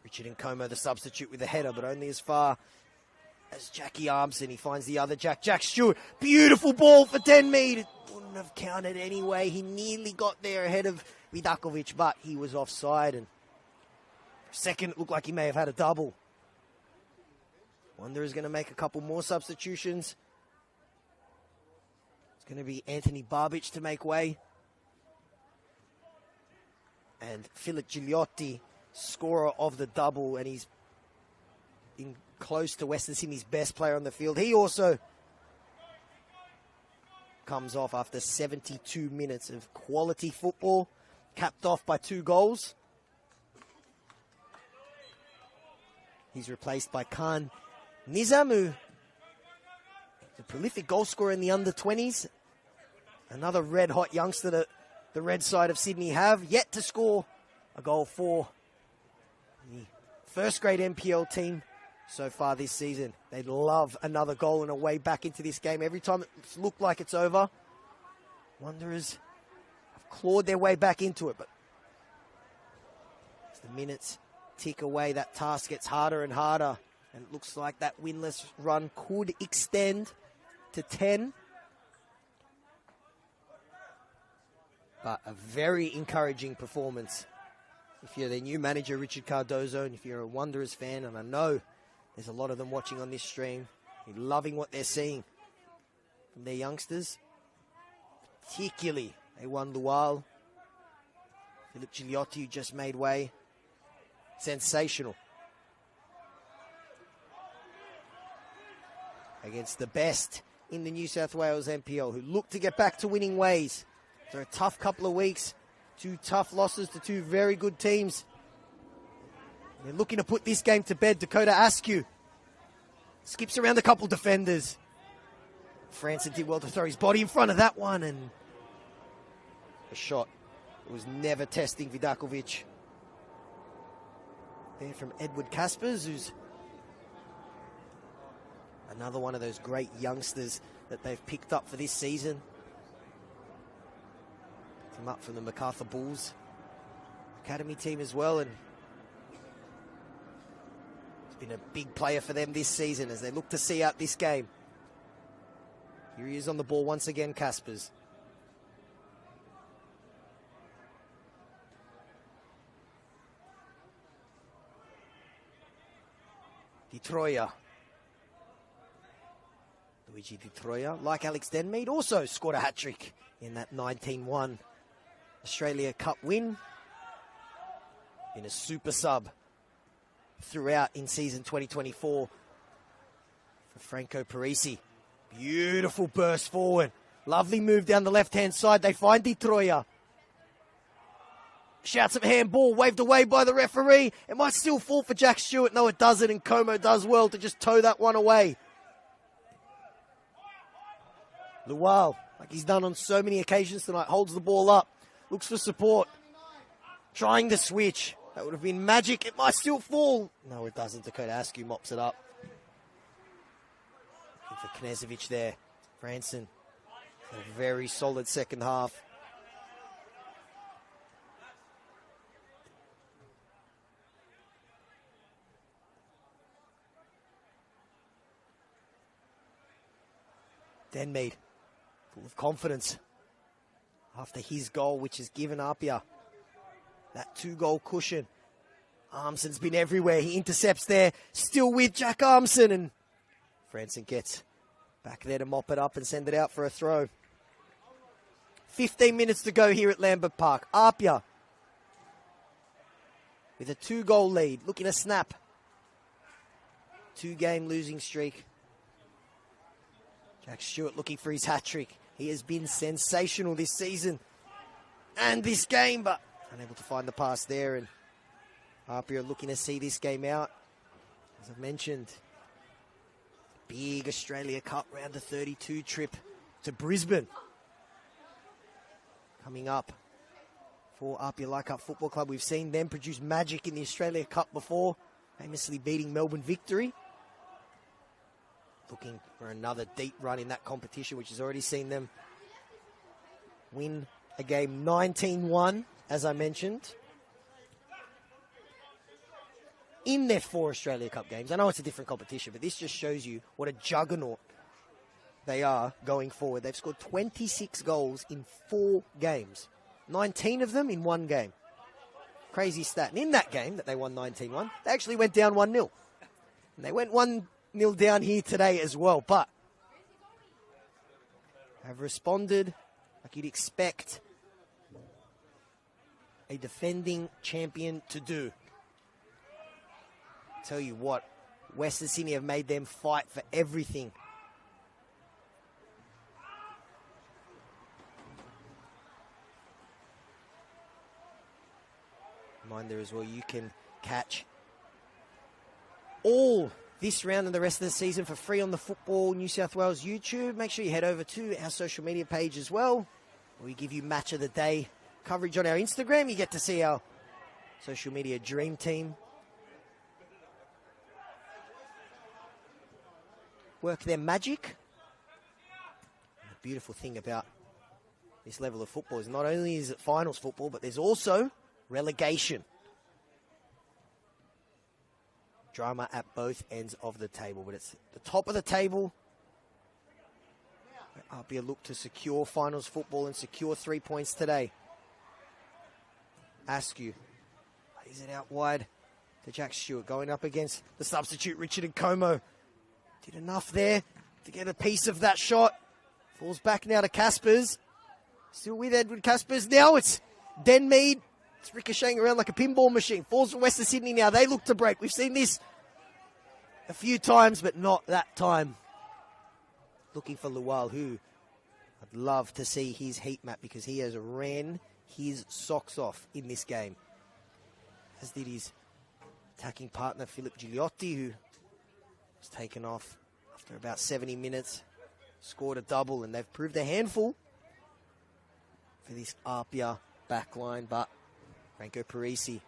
Richard Nkomo, the substitute, with the header, but only as far as Jackie Armson. He finds the other Jack Stewart. Beautiful ball for Denmead. It wouldn't have counted anyway. He nearly got there ahead of Vidakovic, but he was offside, and for a second it looked like he may have had a double. Wanderers going to make a couple more substitutions. It's going to be Anthony Barbic to make way. And Philip Gigliotti, scorer of the double, and he's in close to Western Sydney's best player on the field. He also comes off after 72 minutes of quality football, capped off by 2 goals. He's replaced by Khan Nizamu, a prolific goal scorer in the under-20s. Another red-hot youngster that the red side of Sydney have yet to score a goal for the first-grade NPL team so far this season. They'd love another goal and a way back into this game. Every time it's looked like it's over, Wanderers have clawed their way back into it. But as the minutes tick away, that task gets harder and harder. And it looks like that winless run could extend to 10. But a very encouraging performance. If you're their new manager, Richard Cardozo, and if you're a Wanderers fan, and I know there's a lot of them watching on this stream, you're loving what they're seeing from their youngsters. Particularly A1 Lual, Philip Gigliotti, who just made way. Sensational. Against the best in the New South Wales NPL, who look to get back to winning ways. They're a tough couple of weeks. 2 tough losses to 2 very good teams. They're looking to put this game to bed. Dakota Askew skips around a couple defenders. Franson did well to throw his body in front of that one, and a shot that was never testing Vidakovic. There from Edward Caspers, who's another one of those great youngsters that they've picked up for this season. Picked him up from the MacArthur Bulls academy team as well, and he's been a big player for them this season as they look to see out this game. Here he is on the ball once again, Caspers. Di Troia. Luigi Di Troia, like Alex Denmead, also scored a hat-trick in that 19-1 Australia Cup win. Been a super sub throughout in season 2024 for Franco Parisi. Beautiful burst forward. Lovely move down the left-hand side. They find Di Troia. Shouts of handball, waved away by the referee. It might still fall for Jack Stewart. No, it doesn't, and Como does well to just toe that one away. Lual, like he's done on so many occasions tonight, holds the ball up, looks for support, trying to switch. That would have been magic. It might still fall. No, it doesn't. Dakota Askew mops it up. Looking for Knezovic there. Franson, a very solid second half. Denmead, full of confidence after his goal, which has given APIA that 2-goal cushion. Armson's been everywhere. He intercepts there, still with Jack Armson, and Franson gets back there to mop it up and send it out for a throw. 15 minutes to go here at Lambert Park. APIA with a 2-goal lead, looking to snap 2-game losing streak. Jack Stewart looking for his hat-trick. He has been sensational this season and this game, but unable to find the pass there. And APIA looking to see this game out. As I've mentioned, big Australia Cup round of 32 trip to Brisbane coming up for APIA Leichhardt Football Club. We've seen them produce magic in the Australia Cup before, famously beating Melbourne Victory. Looking for another deep run in that competition, which has already seen them win a game 19-1, as I mentioned, in their 4 Australia Cup games. I know it's a different competition, but this just shows you what a juggernaut they are going forward. They've scored 26 goals in 4 games, 19 of them in 1 game. Crazy stat. And in that game that they won 19-1, they actually went down 1-0. And they went 1-0 down here today as well, but have responded like you'd expect a defending champion to do. Tell you what, Western Sydney have made them fight for everything. Reminder as well, you can catch all this round and the rest of the season for free on the Football New South Wales YouTube. Make sure you head over to our social media page as well. We give you match of the day coverage on our Instagram. You get to see our social media dream team work their magic. And the beautiful thing about this level of football is not only is it finals football, but there's also relegation. Drama at both ends of the table, but it's the top of the table. APIA look to secure finals football and secure 3 points today. Askew lays it out wide to Jack Stewart, going up against the substitute Richard and Como. Did enough there to get a piece of that shot. Falls back now to Caspers. Still with Edward Caspers. Now it's Denmead. It's ricocheting around like a pinball machine. Falls for Western Sydney now. They look to break. We've seen this a few times, but not that time. Looking for Lual, who I'd love to see his heat map because he has ran his socks off in this game. As did his attacking partner, Philip Gigliotti, who was taken off after about 70 minutes. Scored a double, and they've proved a handful for this APIA backline, but Franco Parisi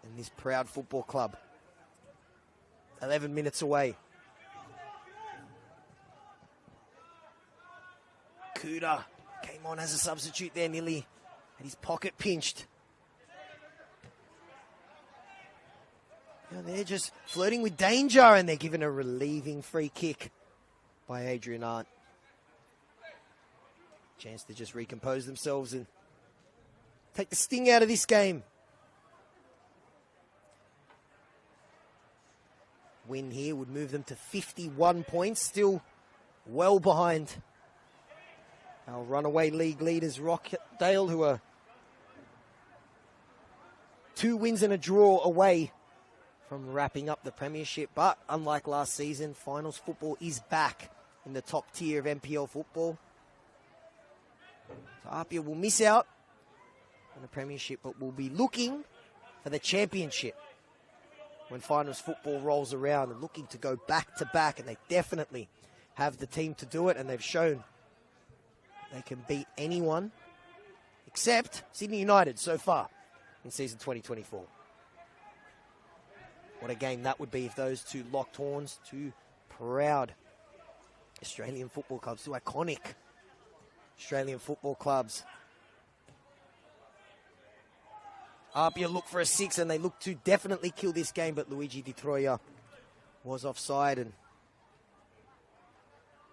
and this proud football club 11 minutes away. Kuda came on as a substitute there, nearly had his pocket pinched. Now they're just flirting with danger, and they're given a relieving free kick by Adrian Arndt. Chance to just recompose themselves and take the sting out of this game. Win here would move them to 51 points, still well behind our runaway league leaders, Rockdale, who are 2 wins and a draw away from wrapping up the premiership. But unlike last season, finals football is back in the top tier of NPL football. So APIA will miss out in the premiership, but will be looking for the championship when finals football rolls around and looking to go back to back, and they definitely have the team to do it, and they've shown they can beat anyone except Sydney United so far in season 2024. What a game that would be if those two locked horns, two proud Australian football clubs, two iconic Australian football clubs. APIA look for a 6, and they look to definitely kill this game, but Luigi Di Troia was offside, and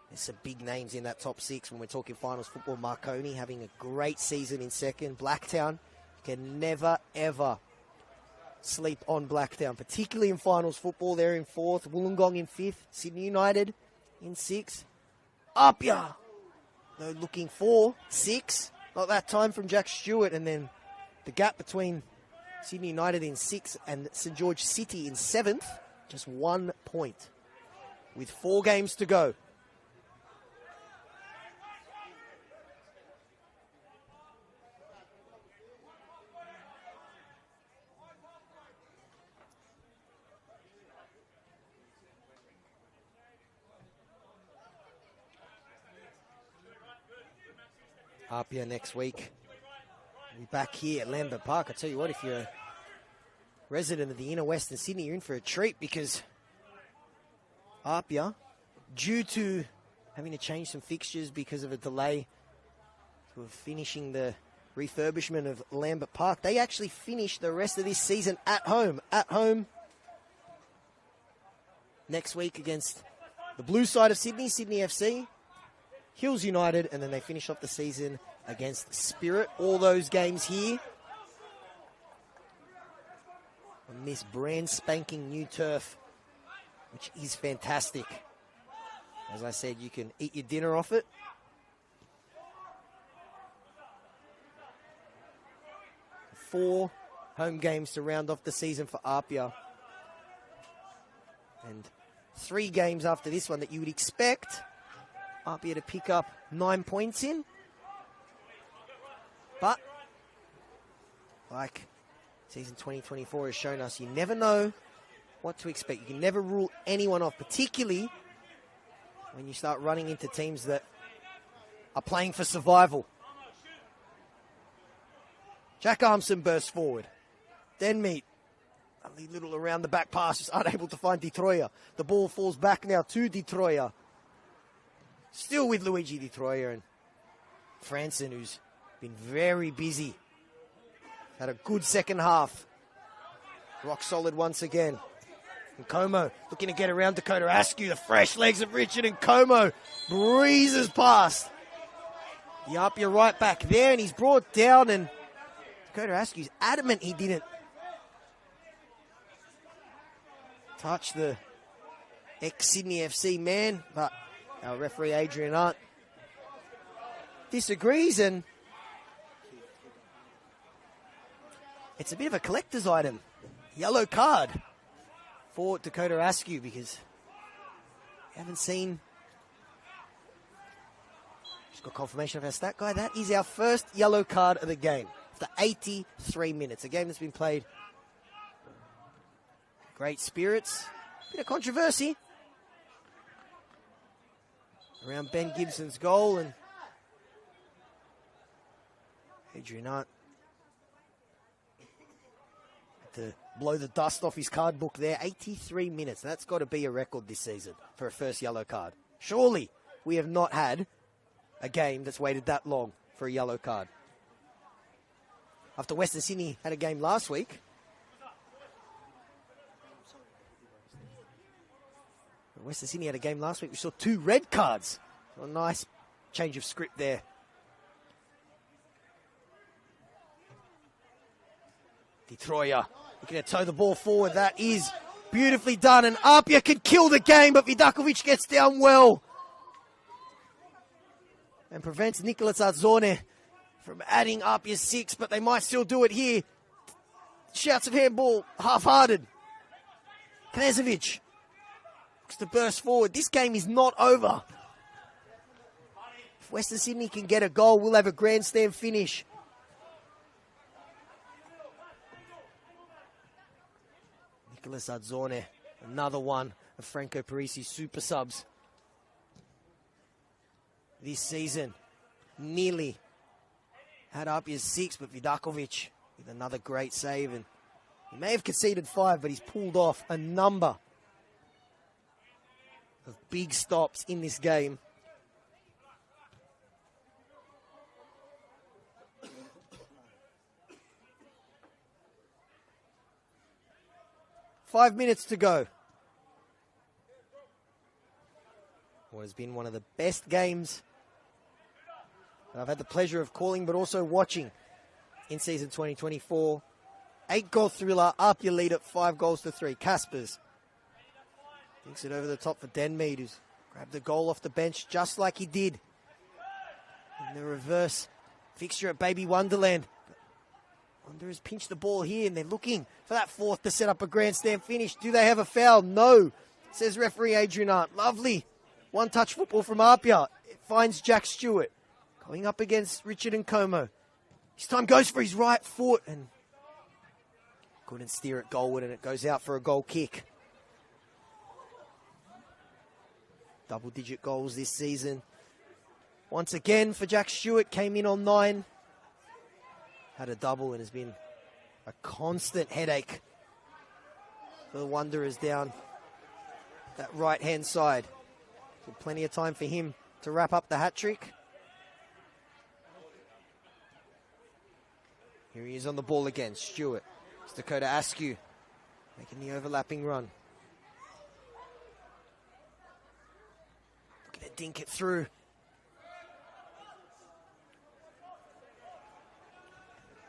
there's some big names in that top 6 when we're talking finals football. Marconi having a great season in second. Blacktown, can never, ever sleep on Blacktown, particularly in finals football. They're in 4th, Wollongong in 5th, Sydney United in 6th. APIA, though, looking for 6. Not that time from Jack Stewart, and then the gap between Sydney United in 6th and St George City in 7th, just 1 point with 4 games to go. APIA next week. We'll be back here at Lambert Park. I tell you what, if you're a resident of the inner Western Sydney, you're in for a treat, because APIA, due to having to change some fixtures because of a delay to finishing the refurbishment of Lambert Park, they actually finished the rest of this season at home. At home next week against the blue side of Sydney, Sydney FC, Hills United, and then they finish off the season against Spirit. All those games here on this brand spanking new turf, which is fantastic. As I said, you can eat your dinner off it. Four home games to round off the season for APIA, and 3 games after this one that you would expect APIA to pick up 9 points in. But, like season 2024 has shown us, you never know what to expect. You can never rule anyone off, particularly when you start running into teams that are playing for survival. Jack Armson bursts forward. Then meet a little around the back pass, just unable to find Di Troia. The ball falls back now to Di Troia. Still with Luigi Di Troia, and Franson, who's been very busy. Had a good second half. Rock solid once again. And Como looking to get around Dakota Askew. The fresh legs of Richard, and Como breezes past the APIA right back there, and he's brought down, and Dakota Askew's adamant he didn't touch the ex-Sydney FC man, but our referee Adrian Arndt disagrees, and it's a bit of a collector's item. Yellow card for Dakota Askew, because we haven't seen. Just got confirmation of our stat guy. That is our first yellow card of the game after 83 minutes. A game that's been played. Great spirits. Bit of controversy around Ben Gibson's goal, and Adrian Arndt to blow the dust off his card book there. 83 minutes. That's got to be a record this season for a first yellow card. Surely we have not had a game that's waited that long for a yellow card. After Western Sydney had a game last week, Western Sydney had a game last week, we saw 2 red cards. A nice change of script there. Di Troia looking to tow the ball forward. That is beautifully done, and APIA could kill the game, but Vidakovic gets down well and prevents Nicolas Arzone from adding APIA 6, but they might still do it here. Shouts of handball, half-hearted. Knezovic looks to burst forward. This game is not over. If Western Sydney can get a goal, we'll have a grandstand finish. Nicholas Adzorne, another one of Franco Parisi's super subs this season. Nearly had Apia's 6, but Vidakovic with another great save. And he may have conceded 5, but he's pulled off a number of big stops in this game. Five minutes to go. What has been one of the best games that I've had the pleasure of calling, but also watching in season 2024. 8-goal thriller. Apia lead at 5-3. Caspers thinks it over the top for Denmead, who's grabbed the goal off the bench just like he did in the reverse fixture at Baby Wonderland. Wanderers pinch the ball here, and they're looking for that fourth to set up a grandstand finish. Do they have a foul? No, says referee Adrian Arndt. Lovely one-touch football from Apia. It finds Jack Stewart going up against Richard Nkomo. This time goes for his right foot and couldn't steer it goalward, and it goes out for a goal kick. Double-digit goals this season. Once again for Jack Stewart, came in on 9. Had a double and has been a constant headache for the Wanderers down that right-hand side. So plenty of time for him to wrap up the hat-trick. Here he is on the ball again, Stewart. It's Dakota Askew making the overlapping run. Looking to dink it through.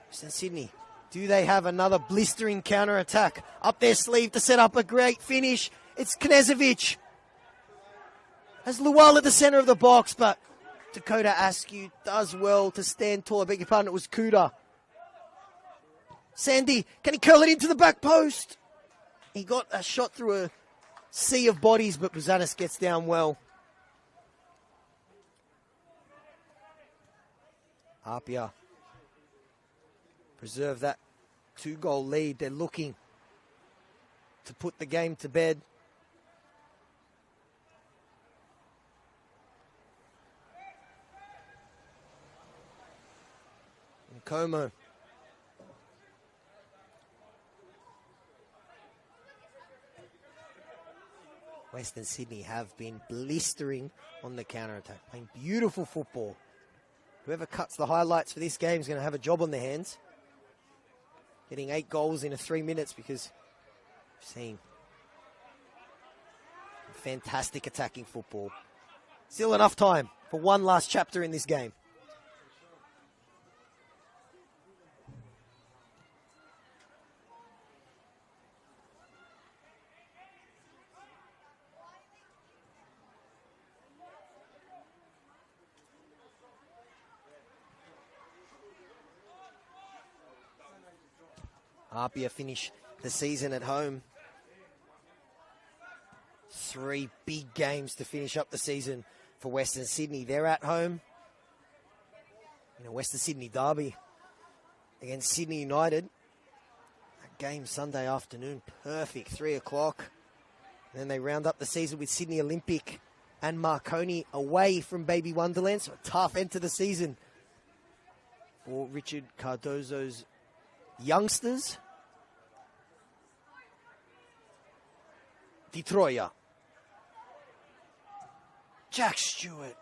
Western Sydney, do they have another blistering counter-attack up their sleeve to set up a great finish? It's Knezovic. Has Lual at the centre of the box, but Dakota Askew does well to stand tall. I beg your pardon, it was Kuda. Sandy, can he curl it into the back post? He got a shot through a sea of bodies, but Buzanis gets down well. Apia preserve that 2-goal lead. They're looking to put the game to bed. Nkomo. Western Sydney have been blistering on the counter-attack, playing beautiful football. Whoever cuts the highlights for this game is going to have a job on their hands. Getting 8 goals in 3 minutes, because we've seen fantastic attacking football. Still enough time for one last chapter in this game. Apia finish the season at home. 3 big games to finish up the season for Western Sydney. They're at home in a Western Sydney derby against Sydney United. That game Sunday afternoon, perfect, 3 o'clock. And then they round up the season with Sydney Olympic and Marconi away from Baby Wonderland. So a tough end to the season for Richard Cardozo's youngsters. Detroya. Jack Stewart.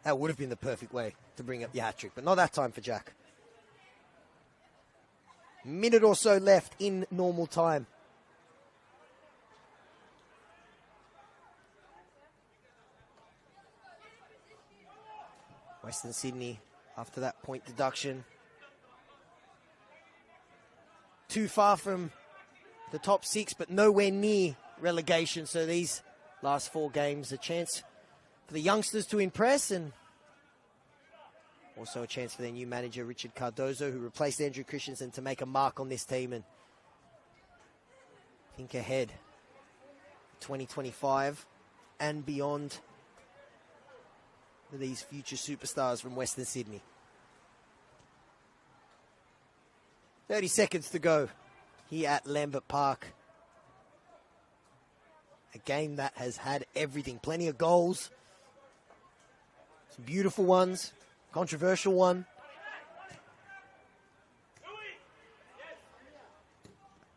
That would have been the perfect way to bring up the hat-trick, but not that time for Jack. Minute or so left in normal time. Western Sydney, after that point deduction, too far from the top 6, but nowhere near relegation. So these last 4 games, a chance for the youngsters to impress, and also a chance for their new manager, Richard Cardozo, who replaced Andrew Christensen, to make a mark on this team and think ahead 2025 and beyond for these future superstars from Western Sydney. 30 seconds to go here at Lambert Park. A game that has had everything. Plenty of goals. Some beautiful ones. Controversial one.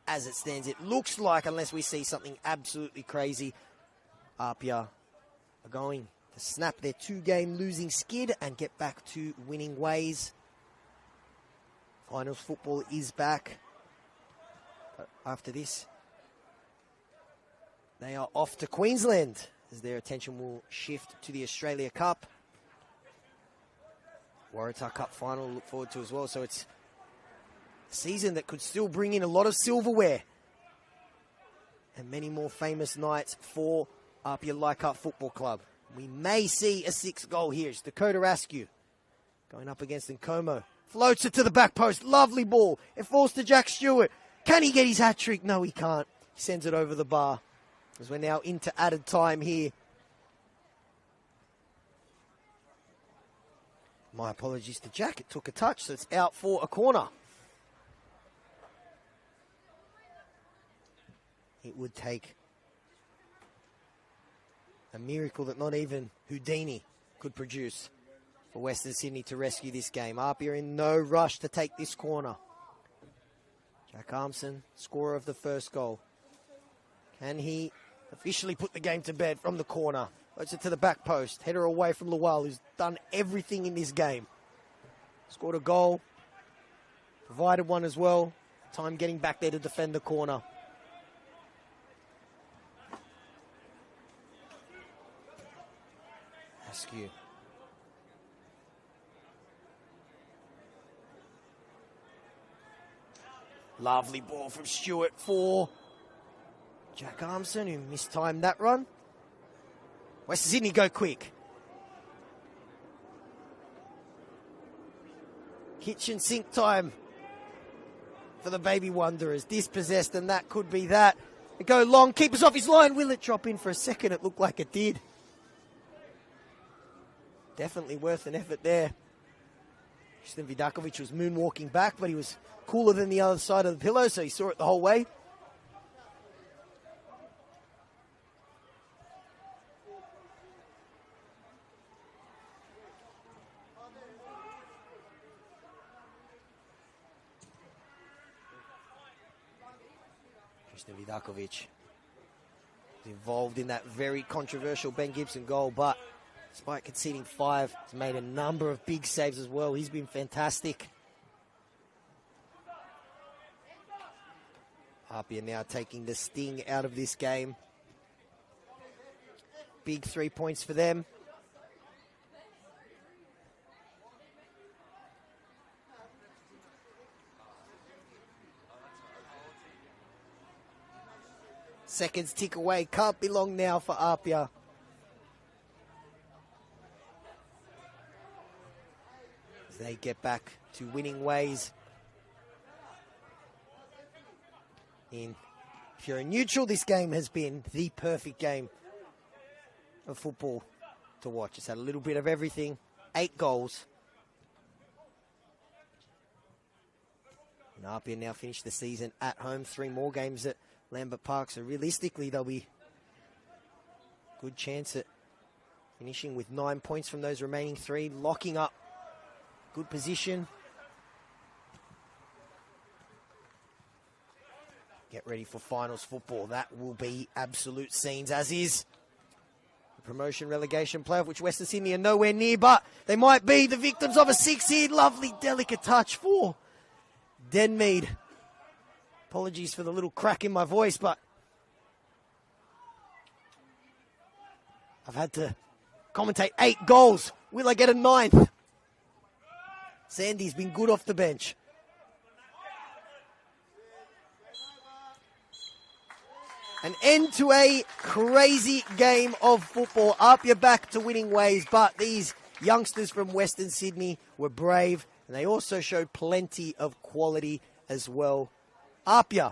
As it stands, it looks like, unless we see something absolutely crazy, APIA are going to snap their 2-game losing skid and get back to winning ways. Finals football is back. But after this, they are off to Queensland as their attention will shift to the Australia Cup. Waratah Cup final to look forward to as well. So it's a season that could still bring in a lot of silverware and many more famous nights for APIA Leichhardt Football Club. We may see a 6th goal here. It's Dakota Askew going up against Nkomo. Floats it to the back post. Lovely ball. It falls to Jack Stewart. Can he get his hat-trick? No, he can't. He sends it over the bar as we're now into added time here. My apologies to Jack. It took a touch, so it's out for a corner. It would take a miracle that not even Houdini could produce for Western Sydney to rescue this game. APIA in no rush to take this corner. Jack Armson, scorer of the first goal. Can he officially put the game to bed from the corner? Puts it to the back post. Header away from Lual, who's done everything in this game. Scored a goal. Provided one as well. Time getting back there to defend the corner. Askew. Lovely ball from Stewart for Jack Armson, who mistimed that run. Western Sydney go quick. Kitchen sink time for the Baby Wanderers. Dispossessed, and that could be that. They go long, keepers off his line. Will it drop in for a second? It looked like it did. Definitely worth an effort there. Tristan Vidakovic was moonwalking back, but he was cooler than the other side of the pillow, so he saw it the whole way. Tristan Vidakovic was involved in that very controversial Ben Gibson goal, but despite conceding 5, he's made a number of big saves as well. He's been fantastic. APIA now taking the sting out of this game. Big 3 points for them. Seconds tick away. Can't be long now for APIA. As they get back to winning ways. If you're a neutral, this game has been the perfect game of football to watch. It's had a little bit of everything. 8 goals. And APIA now finish the season at home. 3 more games at Lambert Park. So realistically, there'll be a good chance at finishing with 9 points from those remaining 3. Locking up good position. Get ready for finals football. That will be absolute scenes, as is the promotion relegation playoff, which Western Sydney are nowhere near, but they might be the victims of a 6-seed. Lovely, delicate touch for Denmead. Apologies for the little crack in my voice, but I've had to commentate 8 goals. Will I get a 9th? Sandy's been good off the bench. An end to a crazy game of football. APIA back to winning ways, but these youngsters from Western Sydney were brave, and they also showed plenty of quality as well. APIA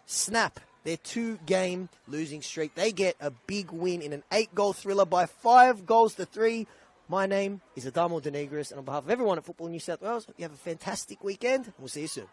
snap their 2-game losing streak. They get a big win in an 8-goal thriller by 5-3. My name is Adamo Denegris, and on behalf of everyone at Football New South Wales, you have a fantastic weekend, and we'll see you soon.